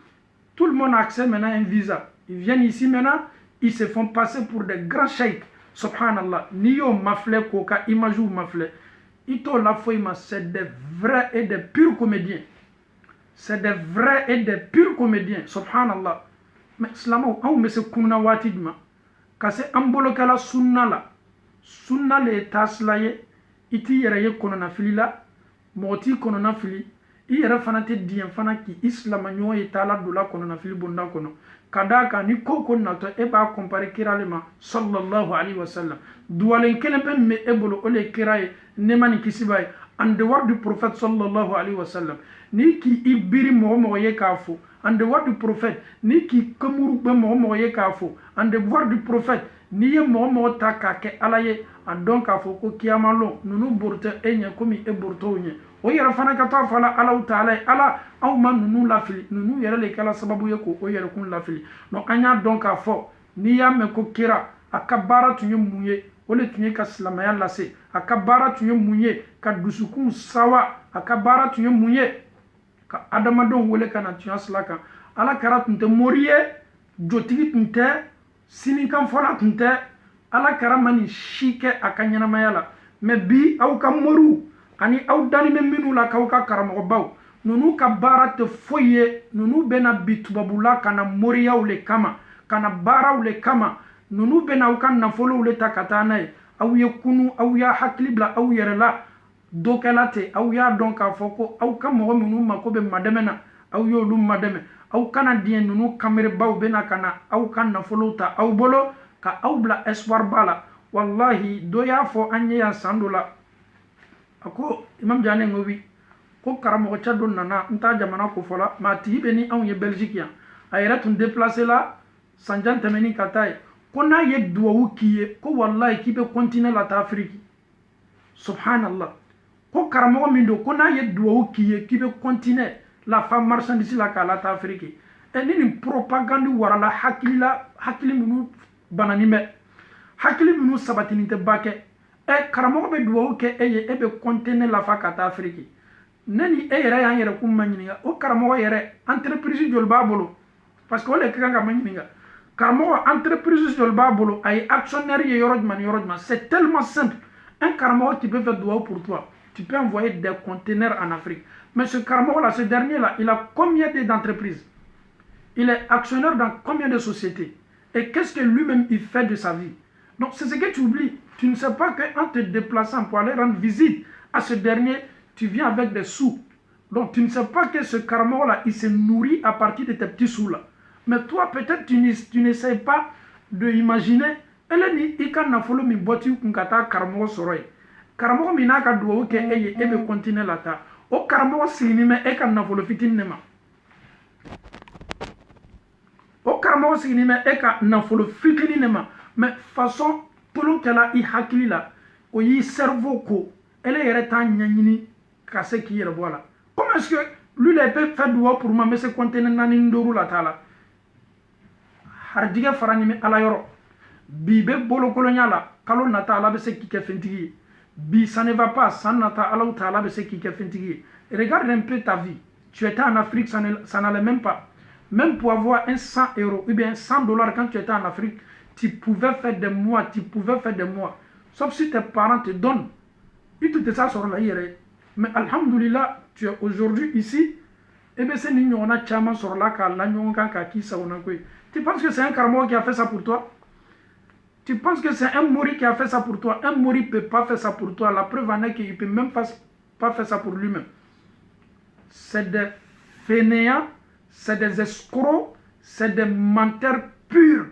tout le monde a accès maintenant à un visa ils viennent ici maintenant ils se font passer pour des grands sheikhs subhanallah ni yo maflé ko ka image ou maflé ito la foima c'est des vrais et des purs comédiens c'est des vrais et des purs comédiens subhanallah mais islamo aw me se kunna wati duma ka se ambolo kala sunna le taslaye iti yere ye kono na filila moti kono na fili i yɛrɛ fana tɛ diɲɛ fana k'i isilama ɲɔgɔn ye taala dola kɔnɔ na fili bonda kɔnɔ ka d'a kan ni ko ko natɔ e b'a compare kira le ma sallallahu alaihi wasallam duwalen kelen bɛ min bɛ e bolo o de ye kira ye nɛɛma ni kisi b'a ye en dehors du prophète sallallahu alaihi wasallam ni k'i biri mɔgɔ ye k'a fɔ en dehors du prophète ni k'i kamuru bɛ mɔgɔ ye k'a fɔ en dehors du prophète n'i ye mɔgɔ ta k'a kɛ ala ye a dɔn k'a fɔ ko kiyama lon ninnu borotɔ e ɲɛ komi e borotɔw ɲɛ o yɛrɛ fana ka taa fɔ alaw taala ye ala aw ma ninnu lafili ninnu yɛrɛ le kɛla sababu ye k'o yɛrɛkun lafili donc an y'a dɔn k'a fɔ n'i y'a mɛn ko kira a ka baara tun ye mun ye o de tun ye ka silamɛya lase a ka baara tun ye mun ye ka dusukun sawa a ka baara tun ye mun ye ka adamadenw wele ka na tiɲɛ sira kan ala kɛra tun tɛ mori ye jotigi tun tɛ sinikanfɔla tun tɛ ala kɛra ma nin si kɛ a ka ɲɛnamaya la mais bi aw ka moriw ani aw dani bɛ minnu la k'aw ka karamɔgɔbaw nunu ka baara tɛ foyi ye nunu bɛna bi tubabula ka na moriyaw le kama ka na baaraw le kama nunu bɛna aw ka nafolow le ta ka taa n'a ye aw ye kunu aw y'a hakili bila aw yɛrɛ la dokɛla tɛ aw y'a dɔn k'a fɔ ko aw ka mɔgɔ minnu mako bɛ madɛmɛ na aw y'olu madɛmɛ aw kana diɲɛ nunu kamerebaw bɛna ka na aw ka nafolow ta aw bolo ka aw bila espoir ba la wallahi dɔ y'a fɔ an ye yan san dɔ la a ko imam Diané Ngobi ko karamɔgɔ cɛ dɔ nana n t'a jamana ko fɔ la mɛ a tigi bɛ ni anw ye Belgique yan a yɛrɛ tun déplacé la sanjan tɛmɛnin ka taa ye ko n'a ye duwawu k'i ye ko wallahi k'i bɛ continuer la taa Afrique subhanallah ko karamɔgɔ min don ko n'a ye duwawu k'i ye k'i bɛ continuer la fa marchandise la k'a la taa Afrique ni nin propagande warala hakili minnu bananin bɛ hakili minnu sabatinin tɛ ba kɛ karamɔgɔ bɛ duwawu kɛ e ye e bɛ continuer la fa ka taa Afrique ne ni e yɛrɛ y'an yɛrɛ kun ma ɲininka o karamɔgɔ yɛrɛ entreprise joli b'a bolo parce que o le ka kan ka ma ɲininka karamɔgɔ entreprise joli b'a bolo a ye actionnaire ye yɔrɔ jumɛn ni yɔrɔ jumɛn c'est tellement simple un karamɔgɔ qui peut faire duwawu pour toi tu peux envoyer des conteneurs en Afrique mais ce karamɔgɔ là ce dernier là il a combien d'entreprises il est actionnaire dans combien de sociétés et qu'est-ce que lui-même il fait de sa vie donc c'est ce que tu oublies tu ne sais pas qu'en te déplaçant pour aller rendre visite à ce dernier tu viens avec des sous. Donc tu ne sais pas que ce karamɔgɔ-là, il se nourrit à partir de tes petits sous-là. Mais toi, peut-être tu n'essayes pas d'imaginer. Elle ni i ka nafolo min bɔti kun ka taa karamɔgɔ sɔrɔ ye. Karamɔgɔ min n'a ka duwawu kɛ e ye, e bɛ continuer la taa. O karamɔgɔ siginin bɛ e ka nafolo fitinin de ma. O karamɔgɔ siginin bɛ e ka nafolo fitinin de ma. Mais façon tolon kɛla i hakili la, o y'i cerveau ko. Elle yɛrɛ t'a ɲɛɲini ka se k'i yɛrɛ bɔ a la. Comment est-ce que lui il peut faire duwawu pour moi mais se conteneur naani ni duuru la t'a la. Harijigɛ fara ɲimi ala yɔrɔ. Bi bɛ bolokolonya la kalo nata ala bɛ se k'i kɛ fɛntigi ye. Bi ça ne va pas san nata alaw ta ala bɛ se k'i kɛ fɛntigi ye. Regarde un peu ta vie. Tu étais en Afrique, ça n'allait même pas. Même pour avoir un 100 € ou bien $100 quand tu étais en Afrique, tu pouvais faire des mois, Sauf si tes parents te donnent. Et tout ça sur la yére. Mais alhamdulillah, tu es aujourd'hui ici. Et bien c'est nous on a chama sur la kala qui ça on a quoi. Tu penses que c'est un karamɔgɔ qui a fait ça pour toi? Tu penses que c'est un mori qui a fait ça pour toi? Un mori ne peut pas faire ça pour toi. La preuve en est qu'il ne peut même pas faire ça pour lui-même. C'est des fainéants, c'est des escrocs, c'est des menteurs purs.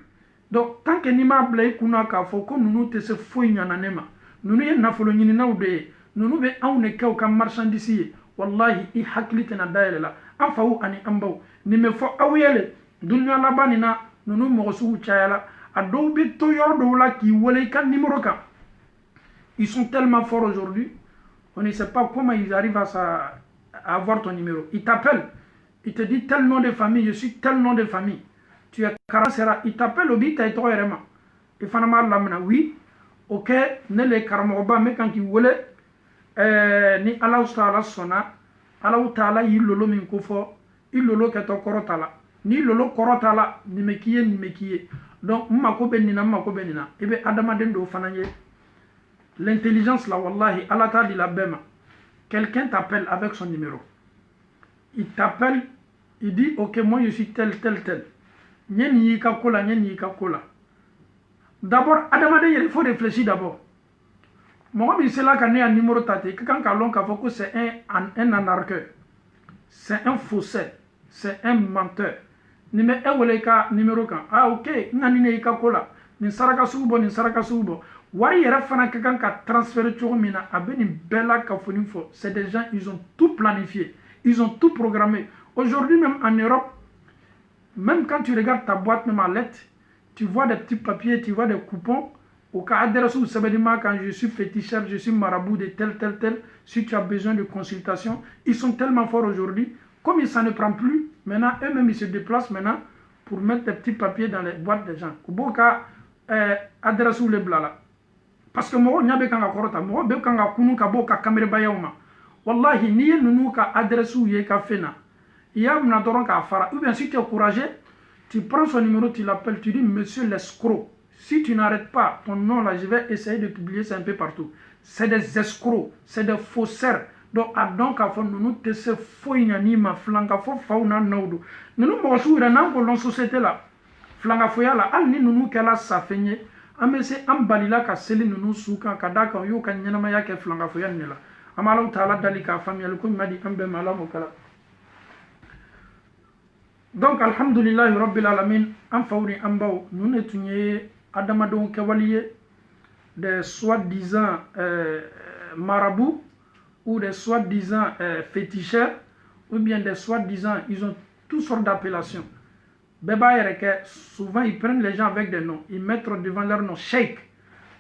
Donc tant que ni ma blé kuna ka foko nous te se fouille nyananema. Nous ne nafolo ɲininaw de ye nunu bɛ anw de kɛ u ka marchandise ye wallahi i hakili tɛna dayɛlɛ la an faw ani an baw nin bɛ fɔ aw ye le dunuya laban nin na nunu mɔgɔ sugu cayala a dɔw bɛ to yɔrɔ dɔw la k'i wele i ka numéro kan ils sont tellement forts aujourd'hui on ne sait pas comment ils arrivent à avoir ton numéro il t'appelle il te dit tel nom de famille je suis tel nom de famille tu es Karansera il t'appelle au bit et toi vraiment il fana m'a lamina oui ok ne le karamɔgɔba me kan k'i wele ni Allahu Taala sɔnna Allahu Taala y'i lolo min ko fɔ i lolo kɛtɔ kɔrɔ t'a la ni lolo kɔrɔ t'a la nin bɛ k'i ye nin bɛ k'i ye donc n mako bɛ nin na n mako bɛ nin na i bɛ adamaden dɔw fana ye l'intelligence la wallahi Ala t'a di la bɛɛ ma quelqu'un t'appelle avec son numéro il t'appelle il dit ok moi je suis tel tel tel ɲɛ nin y'i ka ko la ɲɛ nin y'i ka ko la. D'abord, il faut réfléchir d'abord. Moi, c'est là qu'on est un numéro tâté. Quand on c'est un anarcheur, c'est un faussaire, c'est un menteur. Numéro quand ah ok, n'anine ika kola, ni saraka subo, ni saraka subo. Wari yera fana quelqu'un qui a transféré tout mina, abeni bella kafonifo. C'est des gens, ils ont tout planifié, ils ont tout programmé. Aujourd'hui même en Europe, même quand tu regardes ta boîte même à lettres, tu vois des petits papiers, tu vois des coupons. Au cas adresse où quand je suis féticheur, je suis marabout de tel, si tu as besoin de consultation, ils sont tellement forts aujourd'hui. Comme ils s'en ne prend plus, maintenant, eux-mêmes, ils se déplacent maintenant pour mettre des petits papiers dans les boîtes des gens. Au cas adresse où les blala. Parce que moi, je suis korota, moi, je suis ka kamera bayauma. Wallahi, ni nous ka adresse où ye ka fena. Il y a un adoran ka fara. Ou bien si tu es courageux, tu prends son numéro, tu l'appelles, tu dis monsieur l'escroc. Si tu n'arrêtes pas ton nom là, je vais essayer de publier ça un peu partout. C'est des escrocs, c'est des faussaires. donc a fɔ ninnu tɛ se foyi ɲani ma filankafɔ faw n'a naw don ninnu mɔgɔ sugu yɛrɛ n'an ko lɔn société la filankafoya la hali ni ninnu kɛla safɛn ye an bɛ se an balila ka seli ninnu su kan ka d'a kan u y'u ka ɲɛnamaya kɛ filankafoya nin de la an bɛ Alahu taala dali k'a faamuyali ko ɲuman di an bɛɛ ma Ala m'o kɛla donc alhamdulilahi rabbil alamin an faw ni an baw ninnu de tun ye adamadenw kɛwale ye des soi-disant marabouts ou des soi-disant féticheurs ou bien des soi-disant, ils ont toutes sortes d'appellations. Souvent ils prennent les gens avec des noms, ils mettent devant leur nom Sheikh.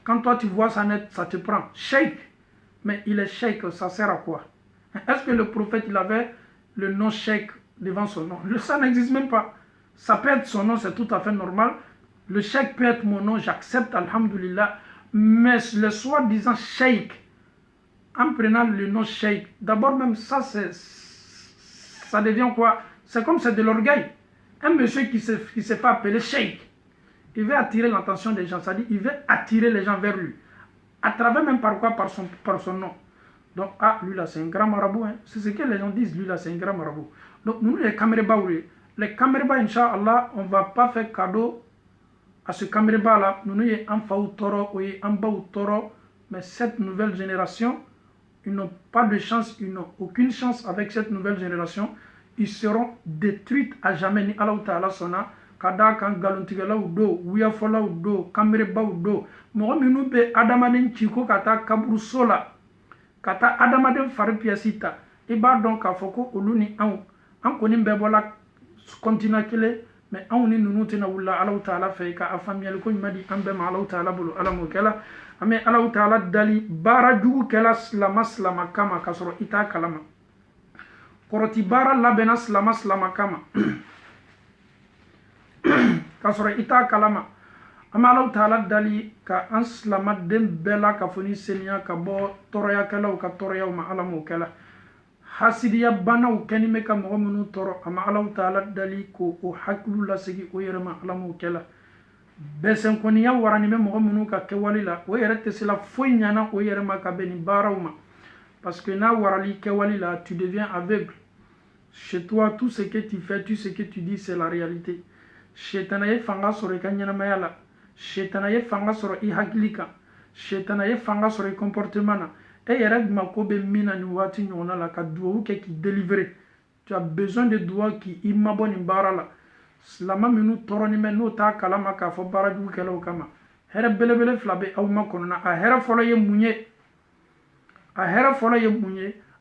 Quand toi tu vois ça net, ça te prend Sheikh. Mais il est Sheikh, ça sert à quoi? Est-ce que le prophète il avait le nom Sheikh devant son nom? Ça n'existe même pas. Ça peut être son nom, c'est tout à fait normal. Le Sheikh peut être mon nom, j'accepte, alhamdulillah. Mais le soi-disant Sheikh, en prenant le nom Sheikh, d'abord même ça devient quoi? C'est comme c'est de l'orgueil. Un monsieur qui se fait appeler Sheikh, il veut attirer l'attention des gens, c'est-à-dire il veut attirer les gens vers lui. À travers même par quoi? Par son nom. Donc, ah, lui là c'est un grand marabout, hein. C'est ce que les gens disent, lui là c'est un grand marabout. Donc nous les Kamereba, Inch'Allah, on ne va pas faire cadeau à ce Kamereba là. Nous sommes en Faou Toro, en Baou Toro, mais cette nouvelle génération, ils n'ont pas de chance, ils n'ont aucune chance avec cette nouvelle génération. Ils seront détruits à jamais. Ni Allah Ta'ala sona, kada kan galuntigala ou do, wiyafola ou do, Kamereba ou do. Moi, nous be Adamaden Chiko kata kaburu sola, kata Adamaden faripiasita. Et bah donc à Foko Oluni en konim bebola continue kele, mais on ni nous tena wula Allah Ta'ala fait ka afamia le koñ madi ambe ma Allah Ta'ala bulu alamu kela. Ame Allah Ta'ala dali bara jugu kela slama kama kasoro ita kalama koroti bara labena slama kama kasoro ita kalama. Ame Allah Ta'ala dali ka an slama dem bela ka foni senya ka bo toroya kela o ka toroya ma alamu kela hasidiya bana o kenime ka mo munu toro. Ame Allah Ta'ala dali ko o haklu la segi o yerema alamu kela besen koniya warani me mogo munu ka kewali la o yere tesila foy nyana o yere ma ka beni barawma parce que na warali kewali la tu deviens aveugle. Chez toi tout ce que tu fais, tout ce que tu dis c'est la réalité. Shetanaye fanga soro ka nyana mayala, shetanaye fanga soro I haklika, shetanaye fanga soro comportement na e yere ma ko be mina ni wati nyona la ka duo ke ki délivrer. Tu as besoin de doigts qui imaboni barala. Slama minu toroni men no ta kalama ka fo baraju kelo kama here belebele flabe aw makonona a here folo ye munye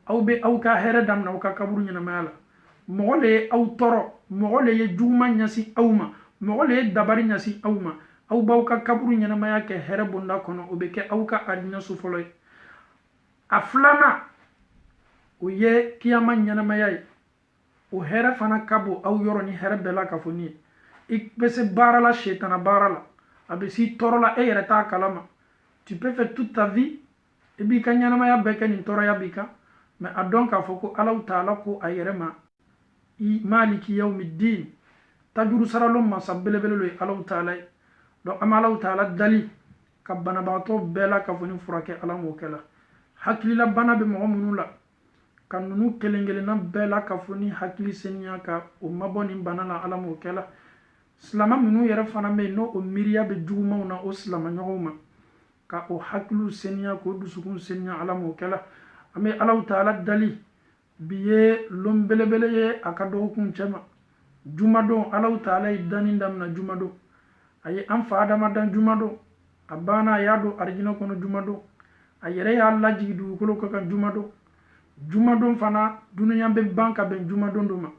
aw be aw ka here dam na ka kaburu nyina mala mogole aw toro mogole ye juma nyasi awma mogole dabari nyasi awma aw baw ka kaburu nyina maya ke here bunda kono o be ke aw ka adina su folo aflana o ye kiyama nyina maya o here fana kabo aw yoro ni here bela ka foni bese barala shetana barala abesi torola e yere ta kalama. Tu peux faire toute ta vie et bi kanyana ma ya beke ni toro ya bika mais adon ka foko Allah Ta'ala ko ayere ma I maliki yawmiddin tajuru saralo ma sabele bele Allah Ta'ala. Donc am Allah Ta'ala dali ka bana bato bela ka foni furake ala mo kala hakli la bana be mo munula kanunu kelengele na bela ka foni hakili senya ka o maboni banana ala mo kela slama minu yere fana me no o miriya be juma na o slama nyoma ka o hakilu senya ko dusukun senya ala mo kela ame Allah Ta'ala dali biye lombelebele ye akado kun chema juma do Allah Ta'ala idani ndam na juma do aye am fa adama dan juma do abana yado arjina kono juma do ayere ya Allah jidu ko ko kan juma do juma don fana dunuya be banka ben juma don duma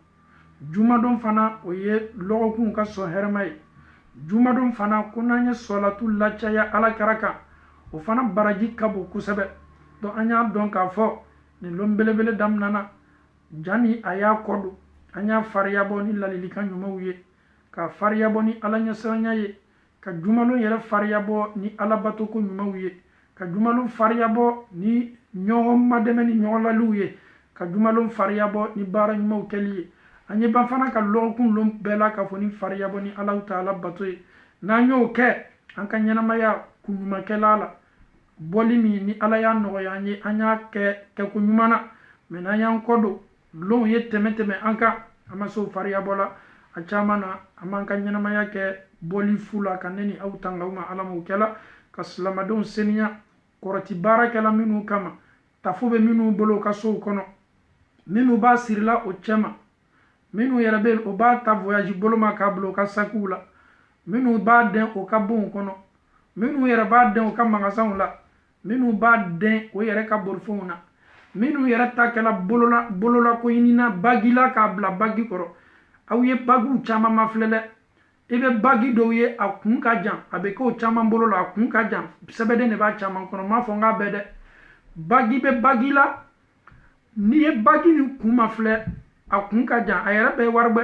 juma don fana o ye logo kun ka so hermay juma don fana kunanya salatul lachaya ala karaka o fana baraji kabo kusebe do anya don ka fo ni lombelebele dam nana jani aya kodu anya fariya boni lalili kan yuma wiye ka fariya boni ala nya sanya ye ka juma lo yere fariya bo ni ala bato ko yuma wiye ka juma lo fariya bo ni ñoom ma deme ni ñola luye ka jumalum fariyabo ni bara mo keliye anye ban fana ka lokun lum bela ka foni fariyabo ni Allah Ta'ala batoy na ñoo ke an ka nyana maya kunyuma kelala bolimi ni ala ya no ya ni anya ke kunyumana mena yan kodo lon ye teme anka amaso fariya bola a camana aman ka ɲɛnamaya kɛ bɔli fula ka neni aw tanga uma alamu kɛla ka silamadenw seniya kɔrɔti baarakɛla minnu kama tafo bɛ minnu bolo ka sow kɔnɔ minnu b'a sirila o cɛma minnu yɛrɛ bɛ o b'a ta voyage boloma k'a bila o ka sakiw la minnu b'a dɛn o ka bonw kɔnɔ minnu yɛrɛ b'a dɛn o ka magasanw la minnu b'a dɛn o yɛrɛ ka bolifɛnw na minnu yɛrɛ ta kɛla bolola ko ɲinina bagi la k'a bila bagi kɔrɔ aw ye bagiw caman mafilɛ dɛ i bɛ bagi dɔw ye a kun ka jan a bɛ k'o caman bolo la a kun ka jan sɛbɛden de b'a caman kɔnɔ m'a fɔ n k'a bɛɛ dɛ bagi bɛ bagi la n'i ye bagi ni kun mafilɛ a kun ka jan a yɛrɛ bɛ ye waribɛ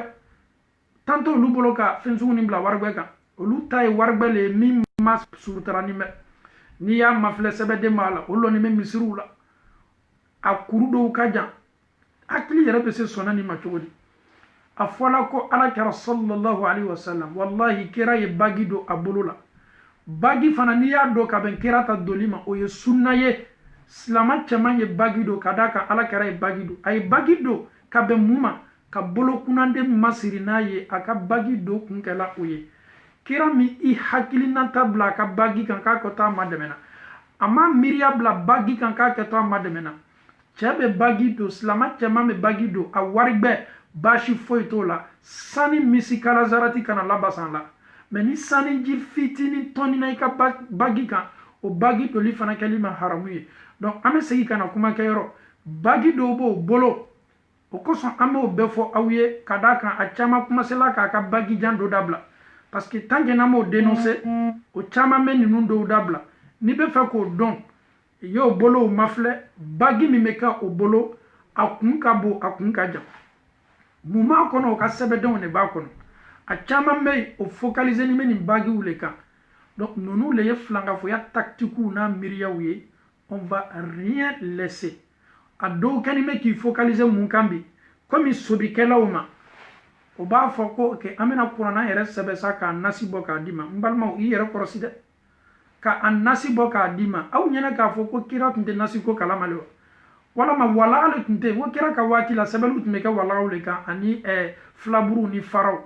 tant olu bolo ka fɛn sugu nin bila waribɛ kan olu ta ye waribɛ le ye min ma surutara ni mɛ n'i y'a mafilɛ sɛbɛden b'a la olu lɔni bɛ misiriw la a kuru dɔw ka jan hakili yɛrɛ bɛ se sɔnna nin ma cogo di a fɔla ko alakira sallallahu alaihi wasallam wallahi kira ye bagi do a bolo la bagi fana n'i y'a dɔn ka bɛn kira ta doli ma o ye sunna ye silama cɛman ye bagi do ka da kan alakira ye bagi do a ye bagi do ka bɛn mun ma ka bolo kunnanden masiri n'a ye a ka bagi do kun kɛla o ye kira min i hakilinata bila a ka bagi kan k'a kɛtɔ a ma dɛmɛna a ma miiriya bila bagi kan k'a kɛtɔ a ma dɛmɛna cɛ bɛ bagi do silama cɛman bɛ bagi do a waribɛ baasi foyi t'o la sani misi kala zarati kana labasan la mɛ ni sani ji fitinin tɔnina i ka bagi kan o bagi doli fana kɛli ma haramu ye donc an bɛ segin ka na kumakɛ yɔrɔ bagi dɔw b'o bolo o kosɔn an b'o bɛɛ fɔ aw ye ka d'a kan a caman kumasela k'a ka bagi jan dɔ dabila parce que tant que n'an m'o dénoncer o caman bɛ ninnu dɔw dabila n'i bɛ fɛ k'o dɔn i y'o bolo o mafilɛ bagi min bɛ kɛ o bolo a kun ka bon a kun ka jan mun b'a kɔnɔ o ka sɛbɛdenw de b'a kɔnɔ a caman bɛ yen o focaliser bɛ nin bagiw le kan donc ninnu le ye filankafoya tactiques n'a miiriyaw ye on va rien laisser a dɔw kɛlen bɛ k'i focaliser mun kan bi komi sobikɛlaw ma o b'a fɔ ko ok an bɛna kuranna yɛrɛ sɛbɛn sa k'a nasi bɔ k'a d'i ma n balimaw i yɛrɛ kɔrɔsi dɛ k'a nasi bɔ k'a d'i ma aw ɲɛna k'a fɔ ko kira tun tɛ nasi ko kalama le wa walama walaga le tun tɛ yen ko kira ka waati la sɛbɛnniw tun bɛ kɛ walagaw le kan ani filaburuw ni faraw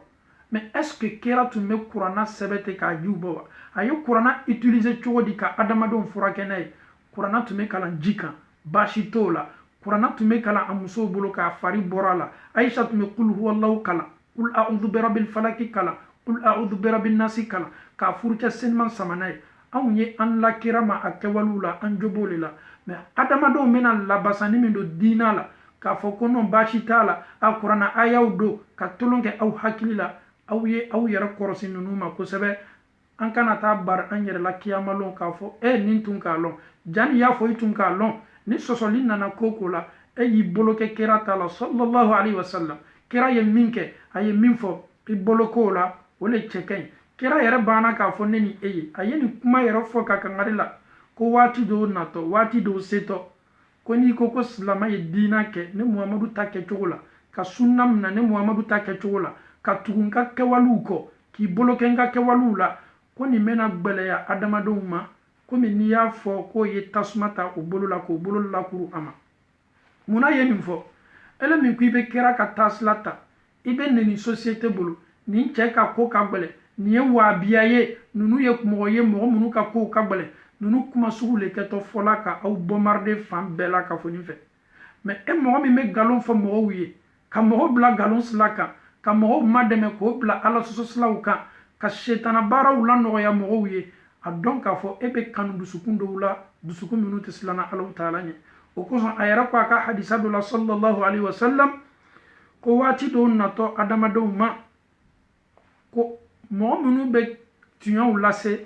mais est ce que kira tun bɛ kuranna sɛbɛn ten k'a jiw bɔ wa a ye kuranna utiliser cogo di ka adamadenw furakɛ n'a ye kuranna tun bɛ kalan ji kan baasi t'o la kuranna tun bɛ kalan a musow bolo k'a fari bɔra a la ayisa tun bɛ kul huwallahu kalan kul a'udhu birabil falaki kalan kul a'udhu birabin nasi kalan k'a furucɛ seniman sama n'a ye anw ye an la kira ma a kɛwalew la an jo b'o le la mais adamadenw bɛna labasani min don diina la k'a fɔ ko non baasi t'a la a kuranna ayaw don ka tolon kɛ aw hakili la aw ye aw yɛrɛ kɔrɔsi ninnu ma kosɛbɛ an kana taa bari an yɛrɛ la kiyama lɔn k'a fɔ nin tun k'a lɔn jani y'a fɔ i tun k'a lɔn ni sɔsɔli nana ko ko la y'i bolo kɛ kira ta la sallallahu alaihi wasallam kira ye min kɛ a ye min fɔ i bolo ko la o le cɛ ka ɲi kira yɛrɛ banna k'a fɔ ne ni e ye a ye nin kuma yɛrɛ fɔ ka kangari la ko waati dɔw natɔ waati dɔw setɔ ko n'i ko ko silama ye diina kɛ ne muhamadu ta kɛcogo la ka sunna minɛ ne muhamadu ta kɛcogo la ka tugu n ka kɛwalew kɔ k'i bolo kɛ n ka kɛwalew la ko nin bɛna gwɛlɛya adamadenw ma komi n'i y'a fɔ k'o ye tasuma ta o bolo la k'o bolo lakuru a ma munna ye nin fɔ ele min ko i bɛ kɛra ka taasila ta i bɛ neni société bolo nin cɛ ka ko ka gwɛlɛ nin ye waabiya ye ninnu ye mɔgɔ minnu ka kow ka gwɛlɛ ninnu kuma sugu le kɛtɔ fɔla ka aw bombarder fan bɛɛ la ka fɔ nin fɛ mais e mɔgɔ min bɛ nkalon fɔ mɔgɔw ye ka mɔgɔw bila nkalon sira kan ka mɔgɔw madɛmɛ k'o bila ala sɔsɔsilaw kan ka setana baaraw la nɔgɔya mɔgɔw ye a dɔn k'a fɔ e bɛ kanu dusukun dɔw la dusukun minnu tɛ silanna alaw taala ɲɛ o kosɔn a yɛrɛ ko a ka hadisa dɔ la sallallahu alaihi wasallam ko waati dɔw natɔ adamadenw ma ko mɔgɔ minnu bɛ tiɲɛw lase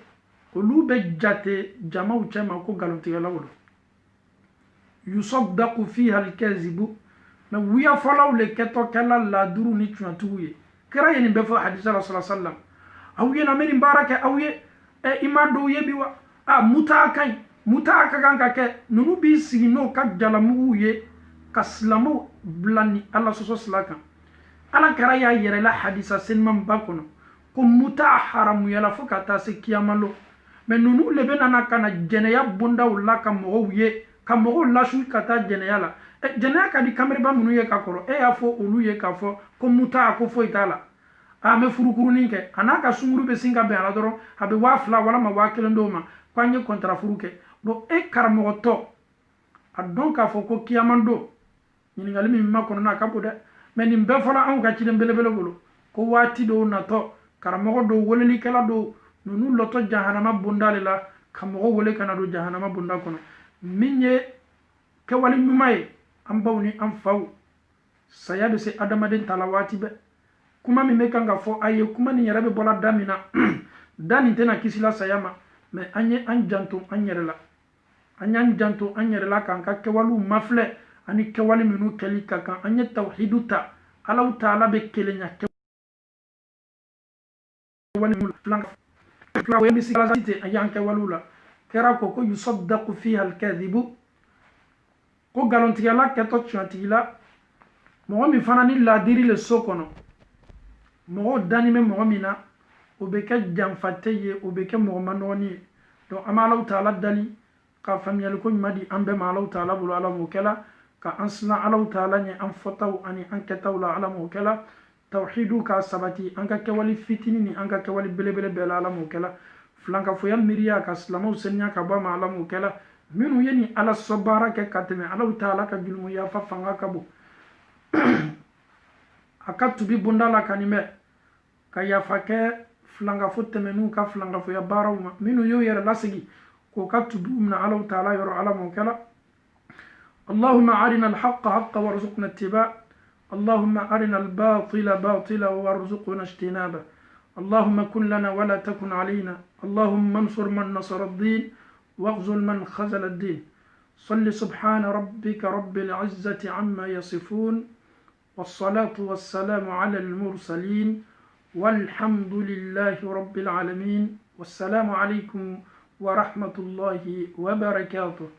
olu bɛ jate jamaw cɛma ko nkalontigɛlaw don yusadaqu fiha alkazibu mais wuyafɔlaw le kɛtɔ kɛla laduru ni tiɲɛtigiw ye kira ye nin bɛɛ fɔ hadisa la sallallahu alaihi wasallam aw ye na mɛ nin baara kɛ aw ye i ma dɔw ye bi wa mutaa ka ɲi mutaa ka kan ka kɛ ninnu b'i sigi n'o ka jalamuguw ye ka silamɛw bila ni ala sɔsɔ sila kan ala kɛra y'a yɛrɛ la hadisa seniman ba kɔnɔ ko mutaa haramuyala fo ka taa se kiyama lɔ mais ninnu le bɛ nana ka na jɛnɛya bondaw la ka mɔgɔw ye ka mɔgɔw lasu ka taa jɛnɛya la jana ka di kamere ba munu ye ka koro ya fo olu ye ka fo ko muta ko fo itala a me furukurunin ke anaka sunguru be singa be ala doro habe wa fla wala ma wa kelen do ma kwanye kontra furuke do karamo to adon ka fo ko kiyamando ni ngali mi makko na kapo de men nim be fola an ka ci dem bele bele bolo ko wati do na to karamo do woleli kala do nunu loto jahannama bundale la kamo wole kana do jahannama bunda kono minye ke wali nyumay am bawni am faw sayabe se adamaden talawati be kuma mi meka nga fo aye kuma ni yarabe bola damina dani tena kisila sayama me anye anjanto anyere la anyan janto anyere la kan ka ke walu mafle ani ke wali minu keli kan anye tawhiduta alaw taala be kelenya ke wali flank flank we bisikala site ayan ke walula kera ko ko yusaddaqu fiha alkadhibu ko galontiya la ke to chantila mo mi fanani la diri le sokono mo dani me mo mina o be ka jamfateye o be ka mo manoni donc amalaw taala dali ka famiyal ko madi ambe malaw taala bulu ala mo kala ka ansna alaw taala ni am fotaw ani anketaw la ala mo kala tawhidu ka sabati anka ke wali fitini ni anka ke wali belebele bela ala mo kala flanka fo yam miriya ka islamaw senya ka ba ma ala mo kala minu yeni ala sobara ke kateme alaw taala ka julmu ya fa fanga kabo akatu bi bundala kanime ka ya fake flanga fo temenu ka flanga fo ya barawma minu yo yere lasigi ko katu dumna alaw taala yoro ala mo kala اللهم أرنا الحق حقا وارزقنا اتباعه اللهم أرنا الباطل باطلا وارزقنا اجتنابه اللهم كن لنا ولا تكن علينا اللهم انصر من نصر الدين واخذل من خذل الدين صل سبحان ربك رب العزة عما يصفون والصلاة والسلام على المرسلين والحمد لله رب العالمين والسلام عليكم ورحمة الله وبركاته.